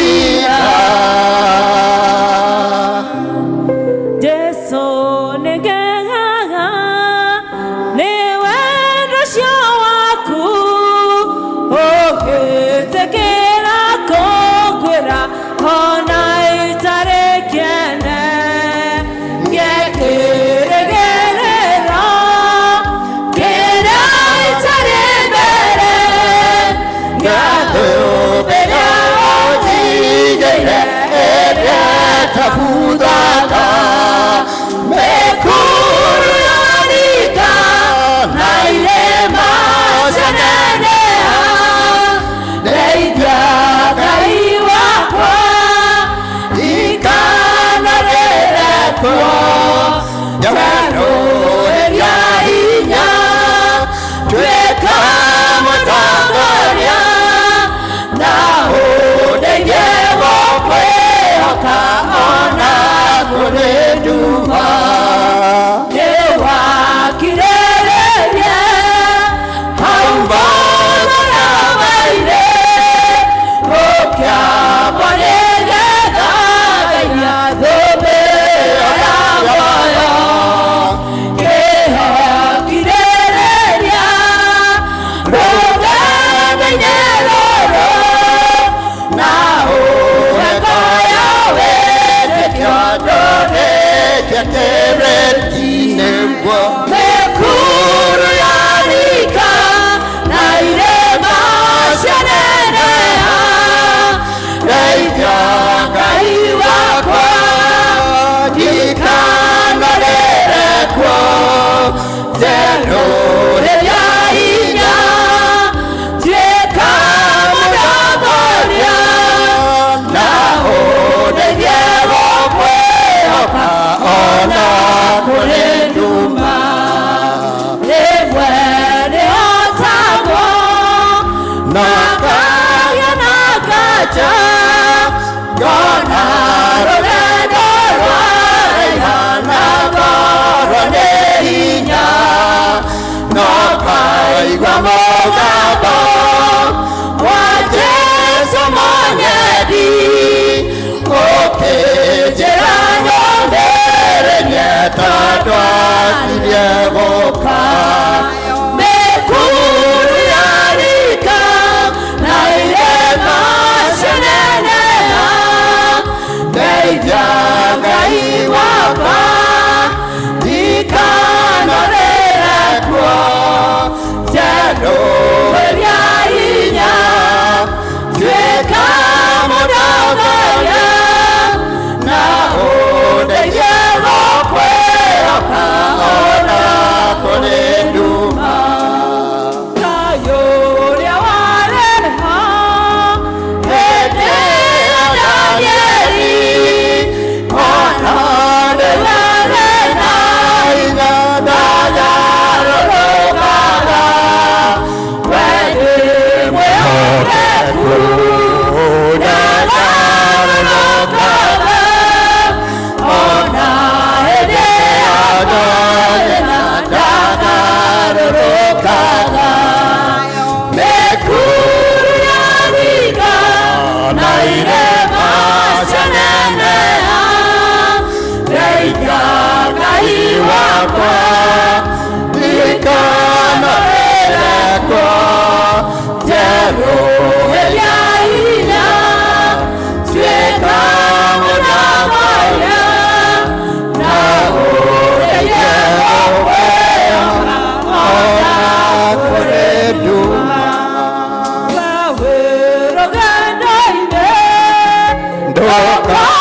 Hãy subscribe cho kênh Ghiền Mì Gõ để không bỏ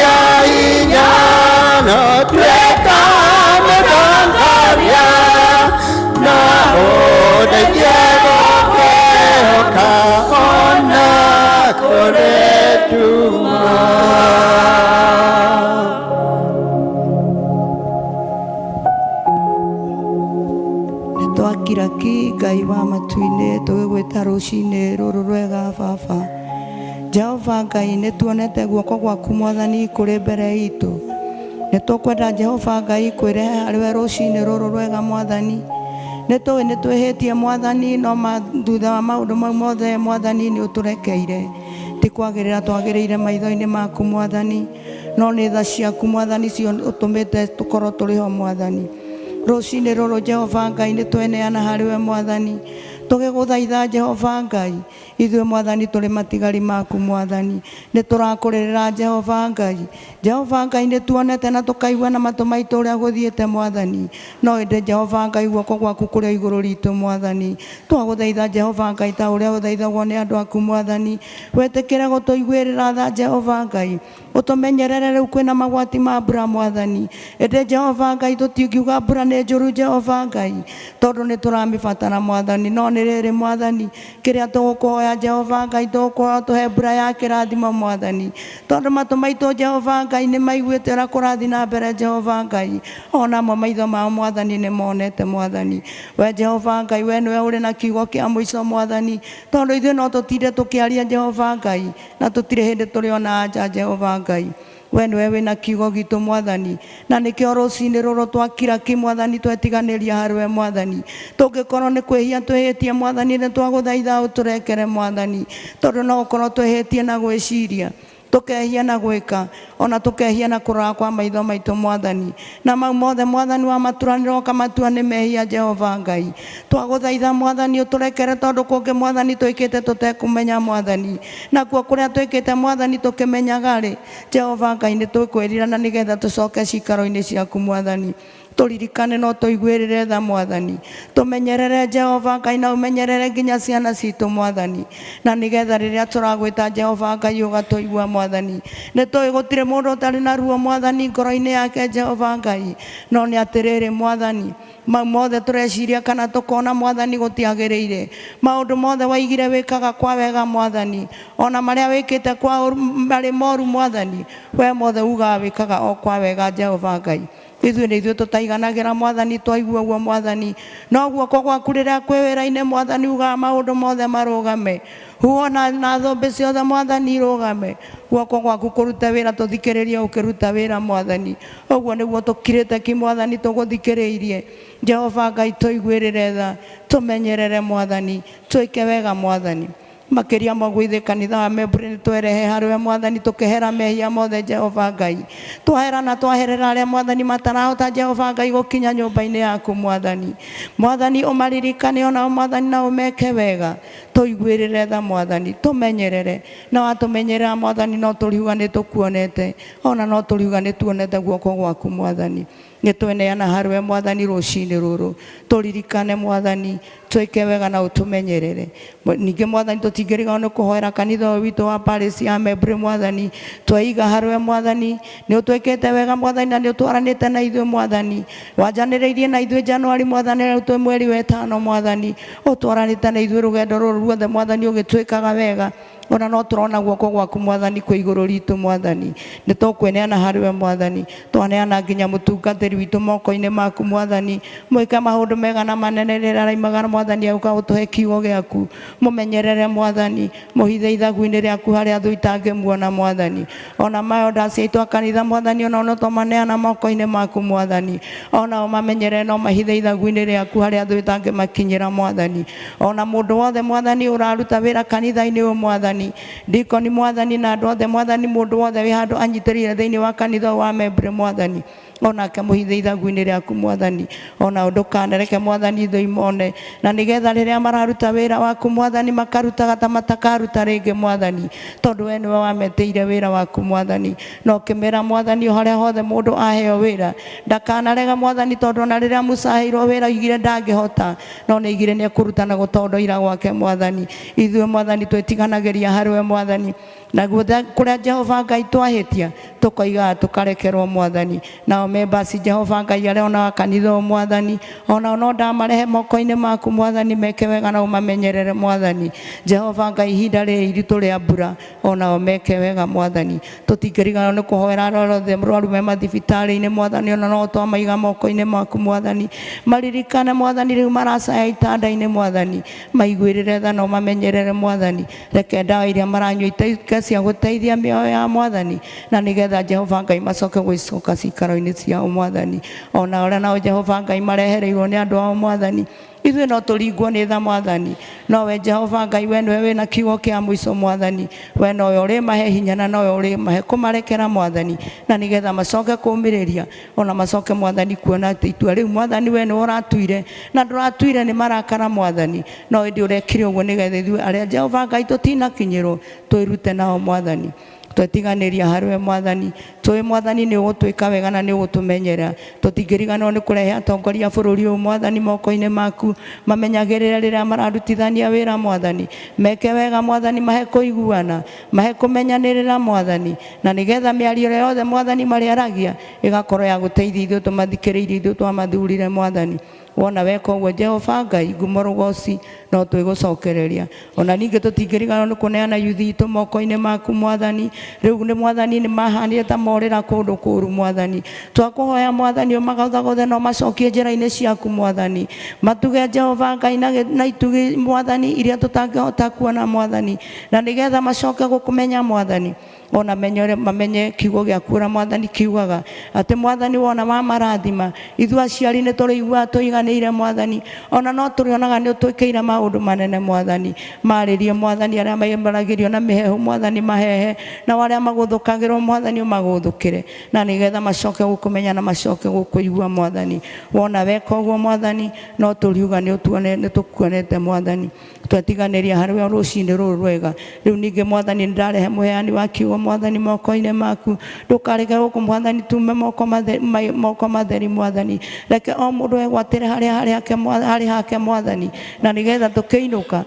lỡ rũcinĩ rũrũ rwega Baba. Jehova Ngai nĩ tuonete guoko gwaku Mwathani kũrĩ mbere itũ. Nĩ tũkwenda Jehova Ngai kwĩrehe harĩwe rũcinĩ rũrũ rwega Mwathani. Nĩ tũĩ nĩ twĩhĩtie Mwathani, no thutha wa maũndũ mau mothe Mwathani nĩ ũtũrekeire. Ti kwagĩrĩra twagĩrĩire maitho-inĩ maku Mwathani, no nĩ tha ciaku Mwathani cio ũtũmĩte tũkorwo tũrĩ ho Mwathani. Rũcinĩ rũrũ Jehova Ngai nĩ tweneana harĩwe Mwathani, tũgĩgũthaitha Jehova Ngai, ithuĩ Mwathani tũrĩ matigari maku Mwathani. Nĩ tũrakũrĩrĩra Jehova Ngai. Jehova Ngai nĩ tuonete na tũkaigua na matũ maitũ ũrĩa gũthiĩte Mwathani, no ĩndĩ Jehova Ngai guoko gwaku kũrĩ igũrũ ritũ Mwathani. Twagũthaitha Jehova Ngai ta ũrĩa ũthaithagwo nĩ andũ aku Mwathani, wĩtĩkĩre gũtũiguĩrĩra tha Jehova Ngai, ũtũmenyerere rĩu kwĩna magwati ma mbura Mwathani. Ĩndĩ Jehova Ngai tũtingiuga mbura nĩ njũru Jehova Ngai, tondũ nĩ tũramĩbatara Mwathani, no nĩ rĩrĩ Mwathani kĩrĩa tũgũkũhoya Jehova Ngai, tũgũkũhoya tũhe mbura ya kĩrathimo Mwathani, tondũ matũ maitũ Jehova Ngai nĩ maiguĩte ũrĩa kũrathiĩ na mbere Jehova Ngai, onamo maitho mao Mwathani nĩ monete Mwathani. We Jehova Ngai, we nĩwe ũrĩ na kiugo kĩa mũico Mwathani, tondũ ithuĩ no tũtinde tũkĩaria Jehova Ngai, na tũtirĩ hĩndĩ tũrĩ ona anja Jehova Ngai. We nĩwe wĩna kiugo gitũ Mwathani, na nĩkĩo rũcinĩ rũrũ twakira ki Mwathani twetiganĩria harĩwe Mwathani. Tũngĩkorwo nĩ kwĩhia twĩhĩtie Mwathani, nĩ twagũthaitha ũtũrekere Mwathani, tondũ no ũkorwo twĩhĩtie na gwĩciria, tũkehia na gwĩka, ona tũkehia na kũrora kwa maitho maitũ Mwathani, na mau mothe Mwathani wa maturanĩra ũkamatua nĩ mehia Jehova Ngai. Twagũthaitha Mwathani ũtũrekere, tondũ kũngĩ Mwathani twĩkĩte tũtekũmenya Mwathani, nakuo kũrĩa twĩkĩte Mwathani tũkĩmenyaga-rĩ, Jehova Ngai nĩ twĩkwĩrira na nĩgetha tũcoke cikaro-inĩ ciaku Mwathani. Tũririkane no tũiguĩrĩre tha Mwathani, tũmenyerere Jehova Ngai, na ũmenyerere nginya ciana citũ Mwathani, na nĩgetha rĩrĩa tũragwĩta Jehova Ngai ũgatũigua Mwathani. Nĩ tũĩ gũtirĩ mũndũ ũtarĩ na ruo Mwathani ngoro-inĩ yake Jehova Ngai, no nĩ atĩrĩrĩ Mwathani, mau mothe tũreciria kana tũkona Mwathani gũtiagĩrĩire, maũndũ mothe waigire wĩkaga kwa wega Mwathani, ona marĩa wĩkĩte kwa marĩ moru Mwathani, we mothe ugaga wĩkaga o kwa wega Jehova Ngai. Ithuĩ nĩ ithuĩ tũtaiganagĩra Mwathani, twaigua ũguo Mwathani, no guoko gwaku rĩrĩa kwĩ wĩra-inĩ Mwathani ugaga maũndũ mothe marũgame, huo na thũmbĩ ciothe Mwathani irũgame, guoko gwaku kũruta wĩra, tũthikĩrĩrie ũkĩruta wĩra Mwathani. Ũguo nĩguo tũkirĩte ki Mwathani, tũgũthikĩrĩirie Jehova Ngai, tũiguĩrĩre tha, tũmenyerere Mwathani, twĩke wega Mwathani. Makĩria maguo ithuĩ kanitha wa Memburi nĩ twerehe harĩwe Mwathani, tũkĩhera mehia mothe Jehova Ngai, twahera na twaherera arĩa Mwathani matarahota Jehova Ngai gũkinya nyũmba-inĩ yaku Mwathani. Mwathani ũmaririkane onao Mwathani, na ũmeke wega, tũiguĩrĩre tha Mwathani, tũmenyerere, na watũmenyerera Mwathani no tũriuga nĩ tũkuonete, ona no tũriuga nĩ tuonete guoko gwaku Mwathani. Nĩ tweneana harĩwe Mwathani rũcinĩ rũrũ, tũririkane Mwathani, twĩke wega na ũtũmenyerere. Ningĩ Mwathani tũtingĩriganĩrwo nĩ kũhoera kanitha ũyũ witũ wa Parish ya Memburi Mwathani, tweiga harĩwe Mwathani, nĩ ũtwĩkĩte wega Mwathani, na nĩ ũtwaranĩte na ithuĩ Mwathani, wanjanĩrĩirie na ithuĩ Januari Mwathani, rĩu twĩ mweri wa ĩtano Mwathani, ũtwaranĩte na ithuĩ rũgendo rũrũ ruothe Mwathani, ũgĩtwĩkaga wega, ona no tũrona guoko gwaku Mwathani kwĩ igũrũ ritũ Mwathani. Nĩ tũkweneana harĩwe Mwathani, twaneana nginya mũtungatĩri witũ moko-inĩ maku Mwathani, mwĩke maũndũ mega na manene rĩrĩa araumaga Mwathani agũka gũtũhe kiugo gĩaku, mũmenyerere Mwathani, mũhithe ithagu-inĩ rĩaku harĩa thũ itangĩmuona Mwathani. Ona mayodaci aitũ a kanitha Mwathani, ona no tũmaneana moko-inĩ maku Mwathani, ona mamenyerere no mahithe ithagu-inĩ rĩaku harĩa thũ itangĩmakinyĩra Mwathani. Ona mũndũ wothe Mwathani ũraruta wĩra kanitha-inĩ ũyũ Mwathani, ndikoni Mwathani, na andũ othe Mwathani, mũndũ wothe wĩ handũ anyitĩrĩire thĩinĩ wa kanitha wa Memburi Mwathani, onake mũhithe ithagu-inĩ rĩaku Mwathani, ona ũndũ kanereke Mwathani thũ imone, na nĩgetha rĩrĩa mararuta wĩra waku Mwathani makarutaga ta matakaruta rĩngĩ Mwathani, tondũ we nĩwe wametĩire wĩra waku Mwathani, na ũkĩmera Mwathani o harĩa hothe mũndũ aheo wĩra ndakanarega Mwathani, tondũ ona rĩrĩa Musa aheirwo wĩra oigire ndangĩhota, no nĩ oigire nĩ ekũrutana gũtondoira gwake Mwathani. Ithuĩ Mwathani twĩtiganagĩria harĩwe Mwathani, na kũrĩa Jehova Ngai twahĩtia tũkoiga tũkarekerwo Mwathani, nao members Jehova Ngai arĩa ona kanitha mwathani ona no ndamarehe moko-inĩ maku mwathani meke wega na umamenyerere mwathani Jehova Ngai ihinda rĩrĩ iritũ rĩa mbura ona meke wega mwathani tũtingĩriganĩrwo nĩ kũhoera arĩa arwaru me mathibitarĩ-inĩ mwathani ona no twamaiga moko-inĩ maku mwathani maririkane mwathani rĩu maracaya itanda-inĩ mwathani maiguĩrĩre tha na umamenyerere mwathani reke ndawa iria maranyua ituĩke cia gũteithia mĩoyo ya mwathani na nĩgetha Jehova Ngai macoke gũcoka cikaro-inĩ ciao mwathani ona arĩa nao Jehova Ngai marehereirwo nĩ andũ ao mwathani ithuĩ no tũringwo nĩ tha mwathani nowe Jehova Ngai we nĩwe wĩna kiugo kĩa mũico mwathani we nowe ũrĩmahe hinya na nowe ũrĩmahe kũmarekera mwathani na nĩgetha macoke kũũmĩrĩria ona macoke mwathani kuona atĩ itua rĩu mwathani we nĩwe ũratuire na ndũratuire nĩ marakara mwathani no ĩndĩ ũrekire ũguo nĩgetha ithuĩ arĩa Jehova Ngai tũtinakinyĩrwo twĩrute nao mwathani twetiganĩria harĩwe mwathani tũĩ mwathani nĩ ũgũtwĩka wega na nĩ ũgũtũmenyera tũtingĩriganĩrwo nĩ kũrehe atongoria bũrũri ũyũ mwathani moko-inĩ maku mamenyagĩrĩre rĩrĩa mararutithania wĩra mwathani meke wega mwathani mahe kũiguana mahe kũmenyanĩrĩra mwathani na nĩgetha mĩario ĩrĩa yothe mwathani marĩaragia ĩgakorwo ya gũteithia ithuĩ tũmathikĩrĩirie ithuĩ twamathurire mwathani wona weka ũguo Jehova Ngai ngumo rũgoci no twĩgũcokereria ona ningĩ tũtingĩriganĩrwo nĩ kũneana yuthi itũ moko-inĩ maku mwathani rĩu nĩ mwathani nĩ mahanire ta morĩra kũndũ kũũru mwathani twakũhoya mwathani ũmagathagũthe no macokie njĩra-inĩ ciaku mwathani matuge Jehova Ngai na itugi mwathani iria tũtangĩhota kuona mwathani na nĩgetha macoke gũkũmenya mwathani ona mamenye kiugo gĩaku ũrĩa mwathani kiugaga atĩ mwathani wona mamarathima ithuĩ aciari nĩ tũrĩiguaga tũiganĩire mwathani ona no tũrĩonaga nĩ ũtwĩkĩire maũndũ manene mwathani marĩrie mwathani arĩa maimbaragĩrio na mĩhehu mwathani mahehe na arĩa magũthũkagĩrwo mwathani ũmagũthũkĩre na nĩgetha macoke gũkũmenya na macoke gũkũigua mwathani wona weka ũguo mwathani no tũriuga nĩ tũkuonete mwathani twetiganĩria harĩwe rũcinĩ rũrũ rwega rĩu ningĩ mwathani nĩndarehe mũheani wa kiugo mwathani moko-inĩ maku ndũkareke gũkũ mwathani tume moko matheri mwathani reke o mũndũ egwatĩre harĩ hake mwathani na nĩgetha tũkĩinũka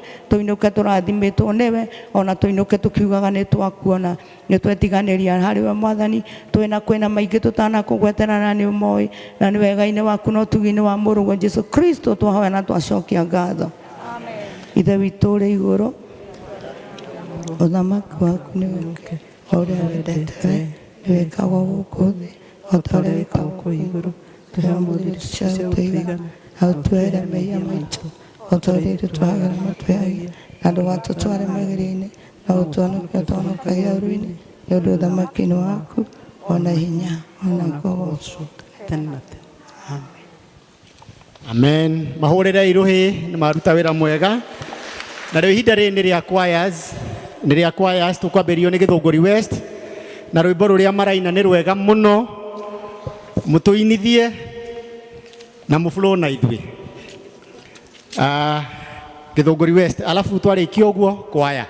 tũrathimĩtwo nĩwe ona tũinũke tũkiugaga nĩ twakuona nĩ twetiganĩria harĩwe mwathani kwĩna maingĩ tũtanakũgwetera na nĩ ũmoĩ na nĩ wega-inĩ waku no tugi-inĩ wa mũrũgwo Jesũ Kristo twahoya na twacokia ngatho ithe witũ ũrĩ igũrũ ũthamaki waku nĩ wĩke ũrĩa wendete we nĩ wĩkagwo gũkũ thĩ o ta ũrĩa wĩkagwo kũu igũrũ tũhe ũmũthĩ tũcia gũtũigana na ũtũhere mehia maitũ o ta ũrĩa tũtwagĩra matwehagia na ndũgatũtware magerio-inĩ na ũtũhonokie ũtũhonokagia ũru-inĩ nĩ ũndũ ũthamaki-inĩ waku ona hinya ona kũgocwo tene na tene. Amen. Mahũrĩre irũhĩ nĩ maruta wĩra mwega na rĩu ihinda rĩrĩ nĩ rĩa choirs tũkwambĩrĩrio nĩ Gĩthũngũri West na rwĩmbo rũrĩa maraina nĩ rwega mũno mũtũinithie na mũflow na ithuĩ Gĩthũngũri West alafu twarĩkia ũguo kwaya.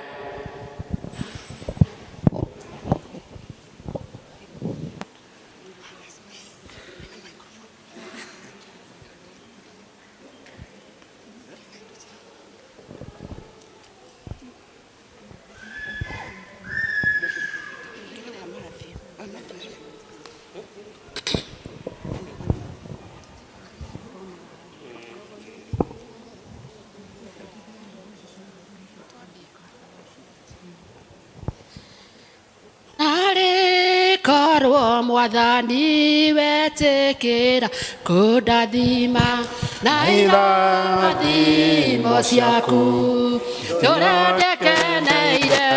Mwathani wetĩkĩra kũndathima na irathimo ciaku tũrandekeneire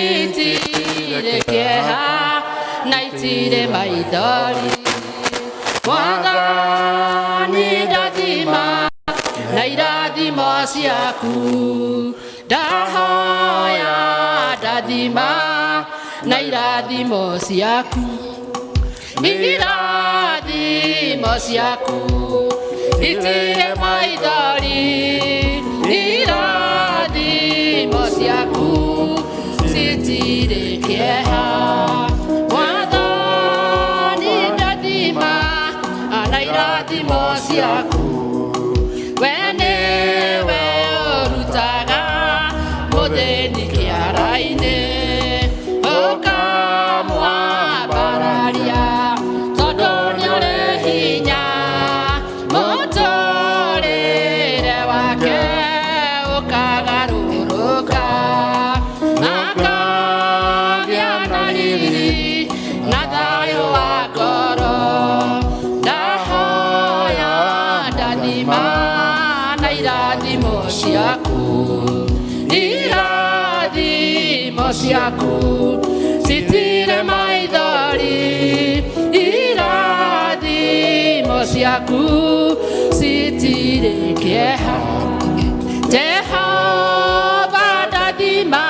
amwĩtire kĩeha na itirĩ maithori Mwathani ndathima na irathimo ciaku ndahoya ndathima na irathimo ciaku itirĩ maithori irathimo ciaku citirĩ kĩeha Mwathani ndathima na irathimo ciaku we nĩwe ũrutaga mũthĩni kĩara-inĩ ukamwambararia ciaku citire maithori irathimo ciaku citire kĩeha Jehova ndathima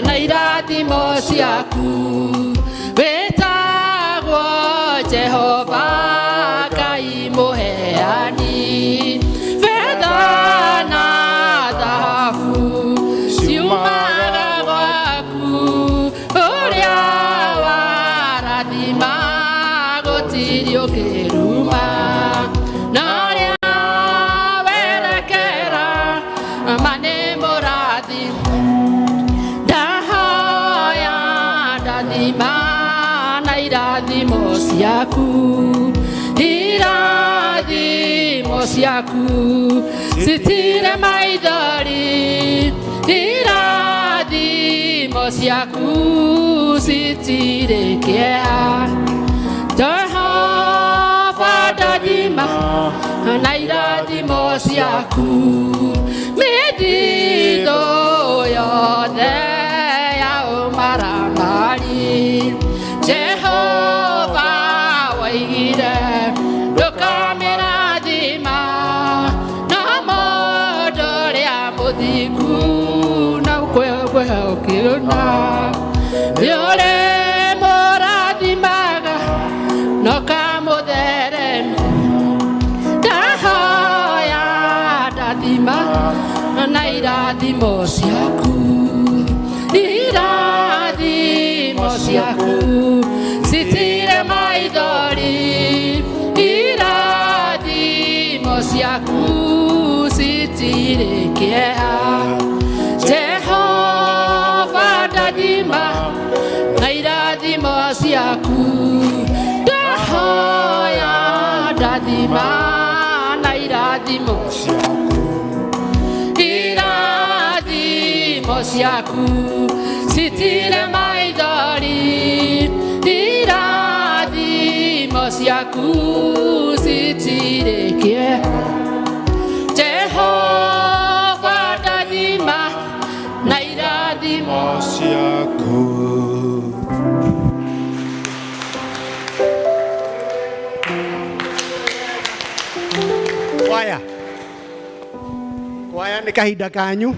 na irathimo ciaku wĩtagwo Jehova Ngai mũheani betha na thahabu ciumaga gwaku ũrĩa warathima gũtirĩ ũngĩruma na ũrĩa werekera ma nĩ mũrathime ndahoya ndathima na irathimo ciaku citire maithori irathimo ciaku citire kĩeha Jehova ndathima na irathimo ciaku mĩthithũ yothe ya ũmaramari Jehova waigire ndũkamĩrathima na mũndũ ũrĩa mũthingu na kwĩhoka ũkĩona nĩ ũrĩ mũrathimaga na ũkamũtheremia ndahoya ndathima na irathimo ciaku citire maithori irathimo ciaku citire kĩeha Jehova ndathima na irathimo ciaku ndahoya ndathima na irathimo ciaku citire maithori irathimo ciaku citire kĩeha Jehova ndathima na irathimo ciaku Kwaya nĩ kahinda kanyu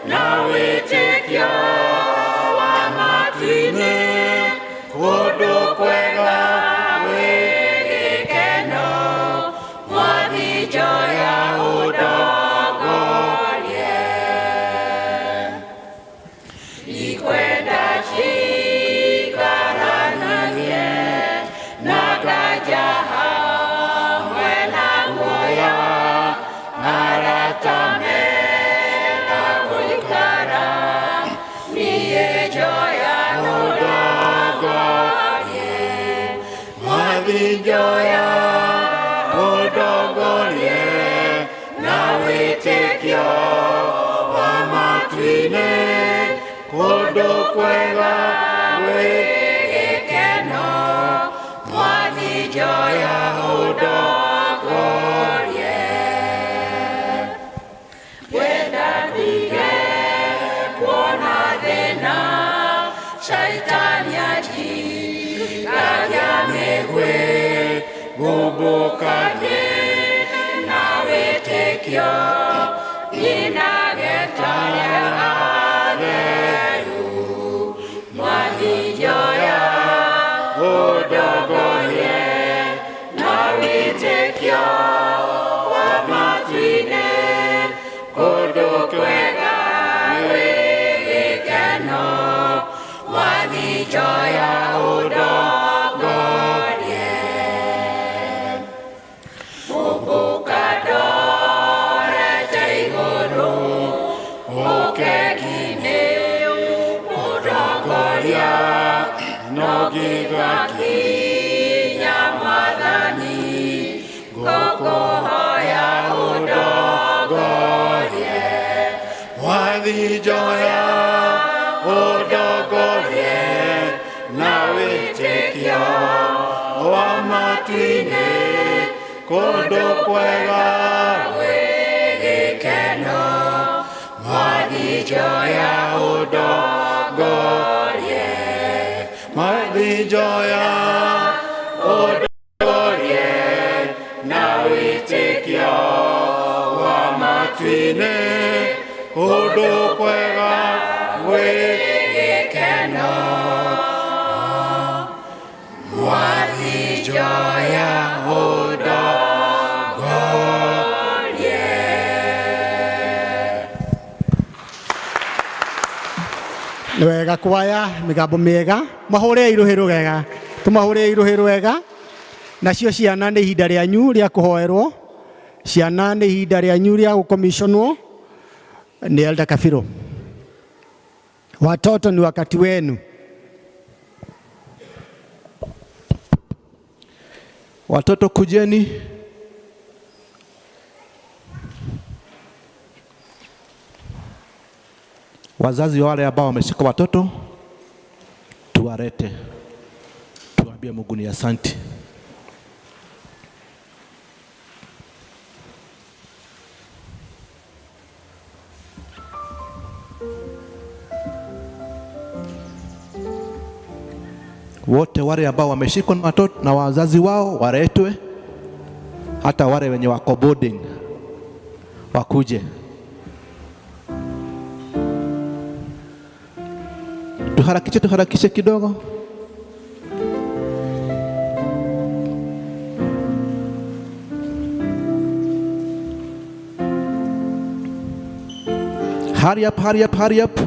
na wĩtĩkio wa matu-inĩ, kũndũ kwega gwĩ gĩkeno, Mwathi njoya ũndongorie. Ikwenda cikaranagie na ngaja hamwe na guoya, arata mega gũikara, niĩ njoya ũndongorie. Mwathi njoya ũndongorie na wĩtĩkio wa matu-inĩ, kũndũ kwega gwĩ gĩkeno, Mwathi njoya ũndongorie. Wenda ndige kuona thĩna, Shaitani atingagia mĩgwĩ, ngumbũkage na wĩtĩkio, nyinagetaga atheru, Mwathi njoya ũndongorie na wĩtĩkio wa matu-inĩ, kũndũ kwega gwĩ gĩkeno, Mwathi njoya ũndongorie. Ũmbũka ndorete igũrũ, ũkeki-inĩ ũndongoria, no gĩgakinya Mwathani, ngũkũhoya ũndongorie. Mwathi njoya ũndongorie na wĩtĩkio wa matu-inĩ, kũndũ kwega gwĩ gĩkeno, Mwathi njoya ũndongorie. Mwathi njoya ũndongorie na wĩtĩkio wa matu-inĩ, kũndũ kwega gwĩ gĩkeno, Mwathi njoya ũndongorie. Nĩ wega kwaya, mĩgambo mĩega, mahũrĩre irũhĩ rwega, tũmahũrĩre irũhĩ rwega. Nacio ciana nĩ ihinda rĩanyu rĩa kũhoerwo, ciana nĩ ihinda rĩanyu rĩa gũkomissionwo ni Elder Kafiro. Watoto ni wakati wenu. Watoto kujeni. Wazazi wale ambao wameshika watoto tuwarete, tuambie Mungu ni asante. Wote wale ambao wameshikwa na watoto na wazazi wao waretwe, hata wale wenye wako boarding wakuje. Tuharakishe kidogo. Hurry up.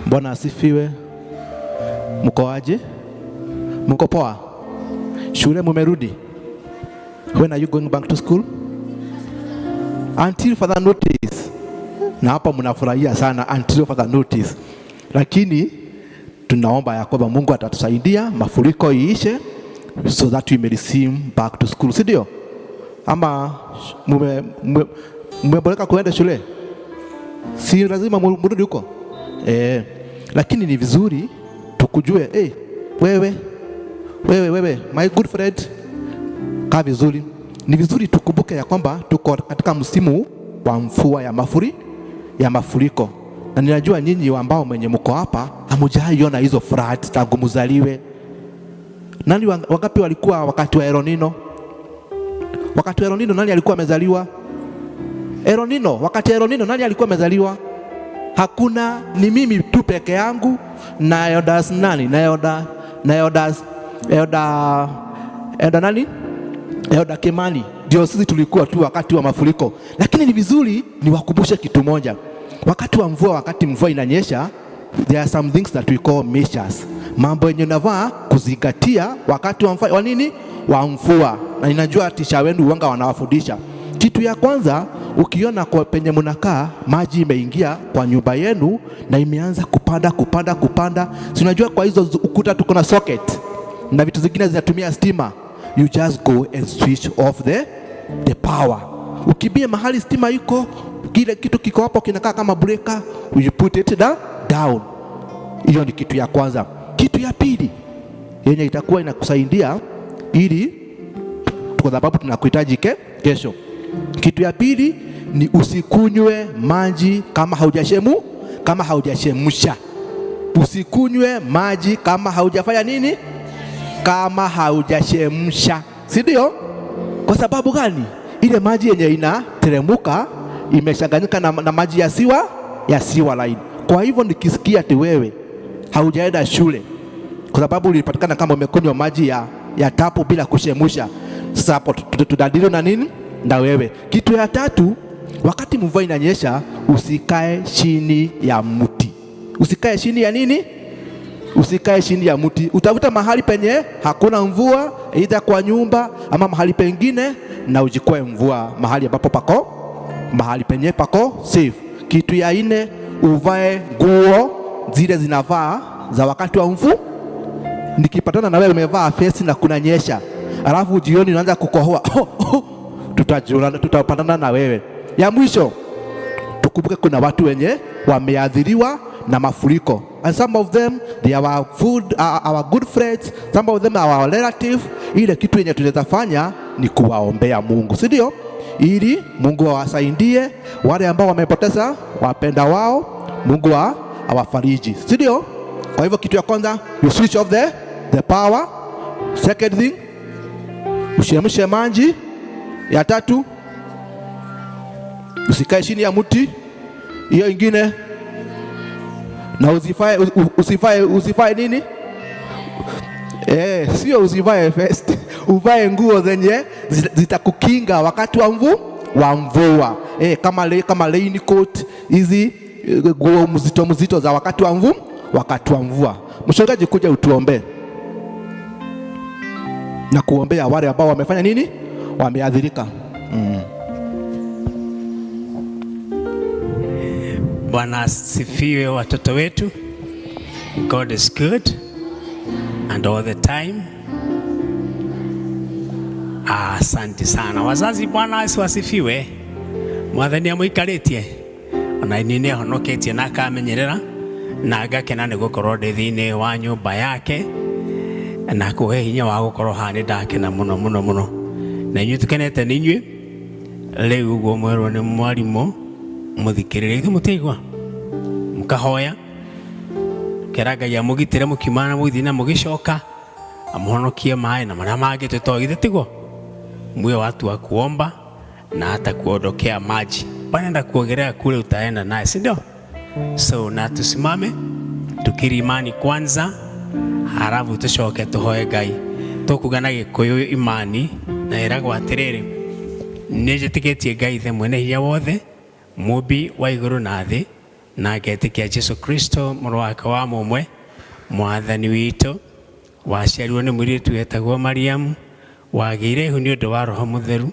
Bwana asifiwe. Mko aje? Mko poa? Shule mumerudi? When are you going back to school? Until further notice. Na hapa mnafurahia sana until further notice. Lakini tunaomba ya kwamba Mungu atatusaidia mafuriko iishe so that we may receive back to school. Si ndio? Ama mmeboreka kuenda shule? Si lazima mrudi huko? Lakini ni vizuri tukujue, wewe my good friend, kaa vizuri. Ni vizuri tukumbuke ya kwamba tuko katika msimu wa mvua ya mafuriko. Na ninajua nyinyi ambao mwenye mko hapa hamujaiona hizo flood tangu mzaliwe. Nani wangapi walikuwa wakati wa El Nino? Wakati wa El Nino nani alikuwa amezaliwa? El Nino, wakati El Nino nani alikuwa amezaliwa? Hakuna, ni mimi tu peke yangu na Elders nani? Na Elders nani? Elder Kimani. Ndio sisi tulikuwa tu wakati wa mafuriko. Lakini ni vizuri niwakumbushe kitu moja. Wakati wa mvua, wakati mvua inanyesha, there are some things that we call measures. Mambo yenye unavaa kuzingatia wakati wa mvua. Wa nini? Wa mvua. Na ninajua tisha wenu wanga wanawafundisha. Kitu ya kwanza, ukiona kwa penye mnakaa maji imeingia kwa nyumba yenu na imeanza kupanda. Si unajua kwa hizo ukuta tuko na socket na vitu zingine zinatumia stima. You just go and switch off the power. Ukibia mahali stima iko, kile kitu kiko hapo kinakaa kama breaker, you put it down. Hiyo ni kitu ya kwanza. Kitu ya pili yenye itakuwa inakusaidia ili, kwa sababu tunakuhitaji kesho. Kitu ya pili ni usikunywe maji kama haujachemsha. Usikunywe maji kama haujafanya nini? Kama haujachemsha. Si ndio? Kwa sababu gani? Ile maji yenye inateremuka imechanganyika na maji ya siwa line. Kwa hivyo nikisikia ati wewe haujaenda shule kwa sababu ulipatikana kama umekunywa maji ya tapu bila kuchemsha, sasa hapo tutadili na nini na wewe. Kitu ya tatu, wakati mvua inanyesha usikae chini ya mti. Usikae chini ya nini? Usikae chini ya mti. Utafuta mahali penye hakuna mvua, aidha kwa nyumba ama mahali pengine, na ujikoe mvua mahali ambapo mahali penye pako safe. Kitu ya nne, uvae nguo zile zinavaa za wakati wa mvua. Nikipatana na wewe umevaa vesti na kunanyesha, alafu jioni unaanza kukohoa, tutapatana na wewe. Ya mwisho, tukumbuke kuna watu wenye wameadhiriwa na mafuriko. And some of them they are our good friends, some of them are our relative. Ile kitu yenye tunaweza fanya ni kuwaombea Mungu, si ndio? Ili Mungu awasaidie wale ambao wamepoteza wapenda wao, Mungu awafariji, si ndio? Kwa hivyo kitu ya kwanza, you switch off the power. Second thing, ushemshe maji. Ya tatu, usikae chini ya mti. Hiyo ingine, na usifae nini? Sio usivae vest, uvae nguo zenye zitakukinga wakati wa mvua. Kama raincoat, hizi nguo mzito za wakati wa mvua. Mchungaji, kuja utuombe na kuombea wale ambao wamefanya nini? Wameadhirika. Bwana asifiwe watoto wetu. God is good and all the time. Asante sana wazazi, Bwana asifiwe. Mwathani amwikaritie ona nini ahonoketie na akamenyerera na agakena nĩ gũkorwo ndĩ thĩinĩ wa nyũmba yake na kũhe hinya wa gũkorwo haha nĩ ndakena mũno. Na inyuĩ tũkenete nĩ inyuĩ. Rĩu ũguo mwerwo nĩ mwarimũ mũthikĩrĩrie, ithuĩ mũtigua mũkahoya kera Ngai amũgitĩre mũkiumana na mũgĩthiĩ na mũgĩcoka, amũhonokie maĩ na marĩa mangĩ tũtoĩ tiguo. Muwe watu wa kuomba na hata kuondokea maji. Wanaenda kuogelea kule utaenda naye, si ndio? So na tusimame tukiri imani kwanza, halafu tucoke tuhoe Ngai. Tukugana Gĩkũyũ imani na ĩragwo atĩrĩrĩ, nĩnjĩtĩkĩtie Ngai ithe mwene hinya wothe, mũmbi wa igũrũ na thĩ, na ngetĩkia Jesũ Kristo mũrũ wake wa mũmwe, mwathani witũ, waciarirwo nĩ mũirĩtu wetagwo Mariamu, wagĩire ihu nĩ ũndũ wa Roho Mũtheru.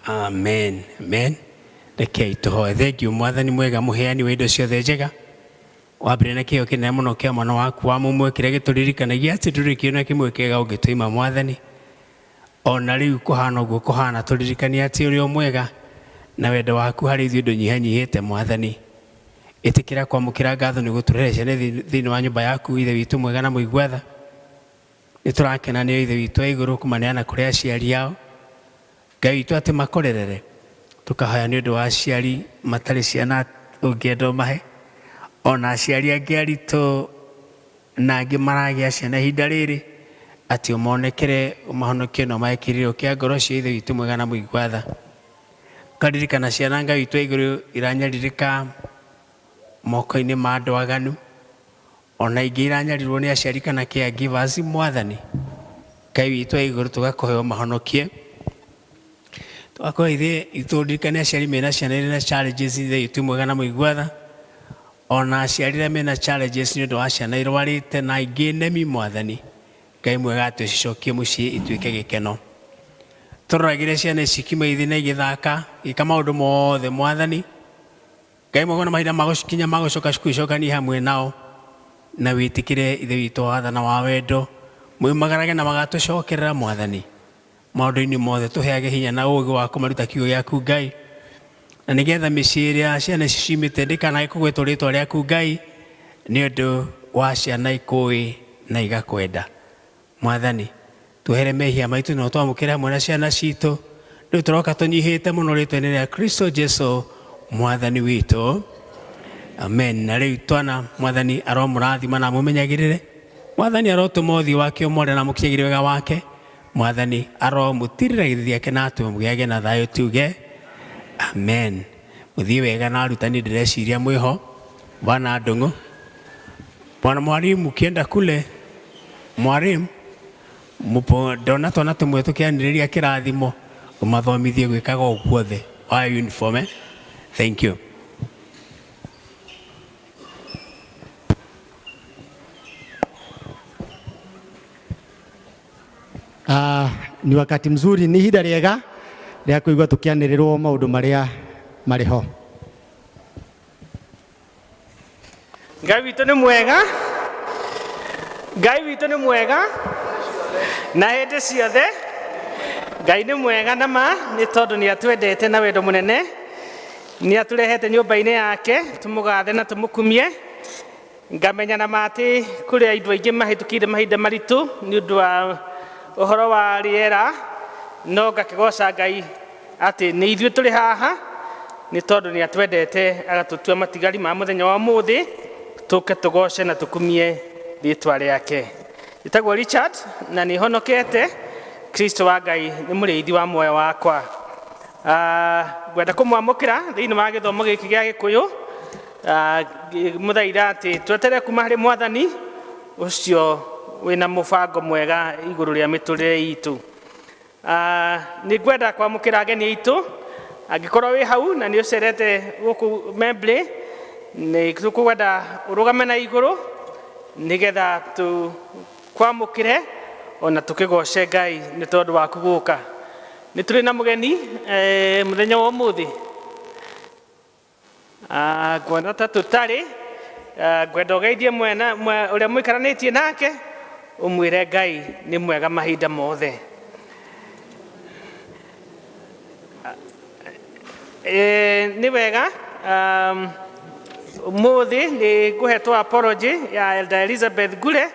Amen. Rekei tũhoe. Thengiũ Mwathani mwega, mũheani wa indo ciothe njega, wambire na kĩo kĩnene mũno kĩa mwana waku wa mũmwe kĩrĩa gĩtũririkanagia atĩ ndũrĩ kĩona kĩmwe kĩega ũngĩtũima Mwathani. Ona rĩu kũhana ũguo kũhana tũririkania atĩ ũrĩ o mwega na wendo waku harĩ ithuĩ ndũnyihanyihĩte Mwathani. Ĩtĩkĩra kwamũkĩra ngatho nĩ gũtũrehe ciana thĩinĩ wa nyũmba yaku, Ithe witũ mwega na mũigua tha. Nĩ tũrakena nĩ Ithe witũ wa igũrũ kũmaneana kũrĩ aciari ao. Ngai witũ atĩ makorerere. Tũkahoya nĩ ũndũ wa aciari matarĩ ciana ũngĩenda ũmahe. Ona aciari angĩ aritũ na angĩ maragĩa ciana ihinda rĩrĩ, atĩ ũmonekere ũmahonokie na ũmahe kĩrĩro kĩa ngoro cia Ithe witũ mwega na mũigua tha. Ngaririkana ciana Ngai witũ wa igũrũ iranyarirĩka moko-inĩ ma andũ aganu, ona ingĩ iranyarirwo nĩ aciari kana caregivers Mwathani. Ngai witũ wa igũrũ tũgakũhoya ũmahonokie. Tũgakũhoya Ithe witũ ũririkane aciari mena ciana irĩ na challenges, Ithe witũ mwega na mũigua tha. Ona aciari arĩa mena challenges nĩ ũndũ wa ciana irwarĩte na ingĩ nemi Mwathani. Ngai mwega tũcicokie mũciĩ ituĩke gĩkeno. Tũroragĩre ciana ici kiuma ithina igĩthaka gĩka maũndũ mothe Mwathani. Ngai mwega na mahinda magũcikinya magũcoka cukuru hamwe nao, na wĩtĩkĩre Ithe witũ wa tha na wa wendo moimagarage na magatũcokerera Mwathani. Maũndũ-inĩ mothe tũheage hinya na ũũgĩ wa kũmaruta kiugo gĩaku Ngai, na nĩgetha mĩciĩ ĩrĩa ciana ici ciumĩte ndĩkanage kũgwetwo rĩĩtwa rĩaku Ngai nĩ ũndũ wa ciana ikũĩ na igakwenda. Mwathani tuhere mehia maitũ na twamũkĩre hamwe na ciana citũ. Rĩu tũroka tũnyihĩte mũno rĩĩtwa-inĩ rĩa Kristo Jesu Mwathani witũ. Amen. Na rĩu twana Mwathani aromũrathima na mũmenyagĩrĩre. Mwathani arotũma ũthiũ wake ũmwone na mũkinyagĩre wega wake. Mwathani aromũtirĩra gĩthiĩ gĩake na atũmũgĩage na thayũ tuge amen. Mũthiĩ wega na arutani ndĩreciria mwĩho. Bwana Ndung'u. Bwana mwalimu ukienda kule, mwalimu ndona twana tũmwe tũkĩanĩrĩria kĩrathimo ũmathomithie gwĩkaga ũguo thĩ wa uniform. Thank you. Ni wakati mzuri, ni ihinda rĩega rĩa kũigua tũkĩanĩrĩrwo maũndũ marĩa marĩ ho. Ngai witũ nĩ mwega. Ngai witũ nĩ mwega na hĩndĩ ciothe. Ngai nĩ mwega na ma nĩ tondũ nĩ atwendete na wendo mũnene. Nĩ atũrehete nyũmba-inĩ yake tũmũgathe na tũmũkumie. Ngamenya na atĩ kũrĩ andũ aingĩ mahĩtũkĩire mahinda maritũ nĩ ũndũ wa ũhoro wa rĩera, no ngakĩgoca Ngai atĩ nĩ ithuĩ tũrĩ haha nĩ tondũ nĩ atwendete agatũtua matigari ma mũthenya wa ũmũthĩ tũke tũgoce na tũkumie rĩĩtwa rĩake. Njĩtagwo Richard na nĩ honokete. Kristo wa Ngai nĩ mũrĩithi wa muoyo wakwa. Ngwenda kũmwamũkĩra thĩinĩ wa gĩthomo gĩkĩ gĩa Gĩkũyũ mũthaira atĩ twetere kuma harĩ Mwathani ũcio wĩna mũbango mwega igũrũ rĩa mĩtũrĩre itũ. Nĩ ngwenda kwamũkĩra ageni aitũ angĩkorwo wĩ hau na nĩ ũcerete gũkũ Membley, nĩ tũkwenda ũrũgame na igũrũ nĩgetha tũkwamũkĩre ona tũkĩgoce Ngai nĩ tondũ waku gũka. Nĩ tũrĩ na mũgeni mũthenya wa ũmũthĩ. Ngwenda ta tũtarĩ, ngwenda ũgeithie ũrĩa mũikaranĩtie nake ũmwĩre Ngai nĩ mwega mahinda mothe. Nĩ wega ũmũthĩ nĩ ngũhetwo apology ya Elder Elizabeth Gure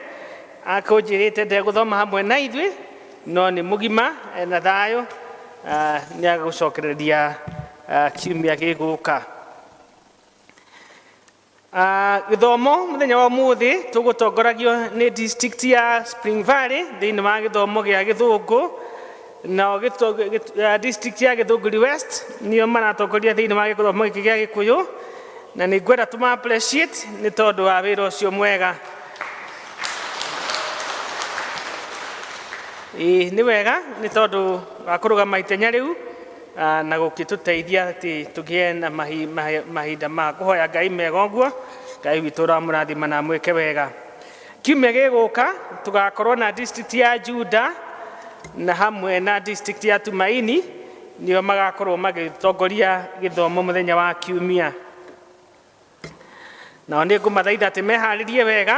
akũnjĩrĩte ndegũthoma hamwe na ithuĩ no nĩ mũgima na thayũ, nĩ agũcokereria kiumia gĩgũka. Gĩthomo mũthenya wa ũmũthĩ tũgũtongoragio nĩ district ya Spring Valley thĩinĩ wa gĩthomo gĩa Gĩthũngũ, na district ya Gĩthũngũri West nĩo maratongoria thĩinĩ wa gĩthomo gĩkĩ gĩa Gĩkũyũ, na nĩ ngwenda tũma appreciate nĩ tondũ wa wĩra ũcio mwega. Nĩ wega nĩ tondũ wa kũrũgama itenya rĩu na gũkĩtũteithia atĩ tũgĩe na mahinda ma kũhoya Ngai mega ũguo. Ngai witũ ũramũrathima na mwĩke wega. Kiumia gĩgũka tũgakorwo na district ya Juda na hamwe na district ya Tumaini nĩo magakorwo magĩtongoria gĩthomo mũthenya wa kiumia. na nĩ ngũmathaitha atĩ meharĩrie wega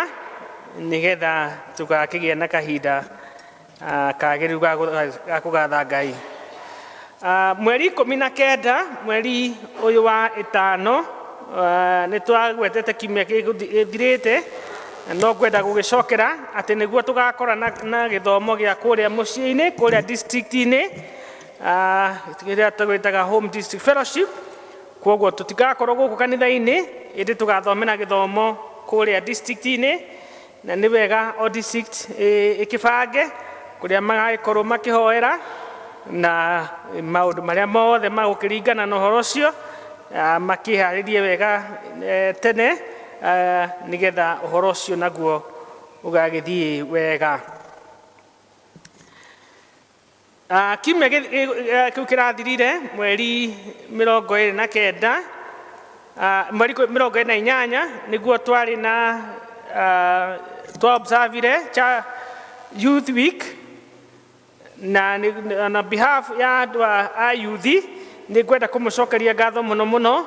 nĩgetha tũgakĩgĩa na kahinda kagĩrĩru ga kũgatha Ngai. Mweri 19 mweri ũyũ wa ĩtano nĩ twagwetete kiumia gĩthirĩte, no ngwenda gũgĩcokera atĩ nĩguo tũgakora na gĩthomo gĩa kũrĩa mũciĩ-inĩ kũrĩa district-inĩ kĩrĩa tũgĩtaga home district fellowship. Kwoguo tũtigakorwo gũkũ kanitha-inĩ, ĩndĩ tũgathomera gĩthomo kũrĩa district-inĩ, na nĩ wega o district ĩkĩbange kũrĩa magagĩkorwo makĩhoera na maũndũ marĩa mothe magũkĩringana na ũhoro ũcio makĩharĩrie wega tene nĩgetha ũhoro ũcio naguo ũgagĩthiĩ wega. Kiumia kĩu kĩrathirire mweri 29 mweri 28 nĩguo twarĩ na twa-observe Youth Week, na on behalf ya andũ a youth nĩ ngwenda kũmũcokeria ngatho mũno mũno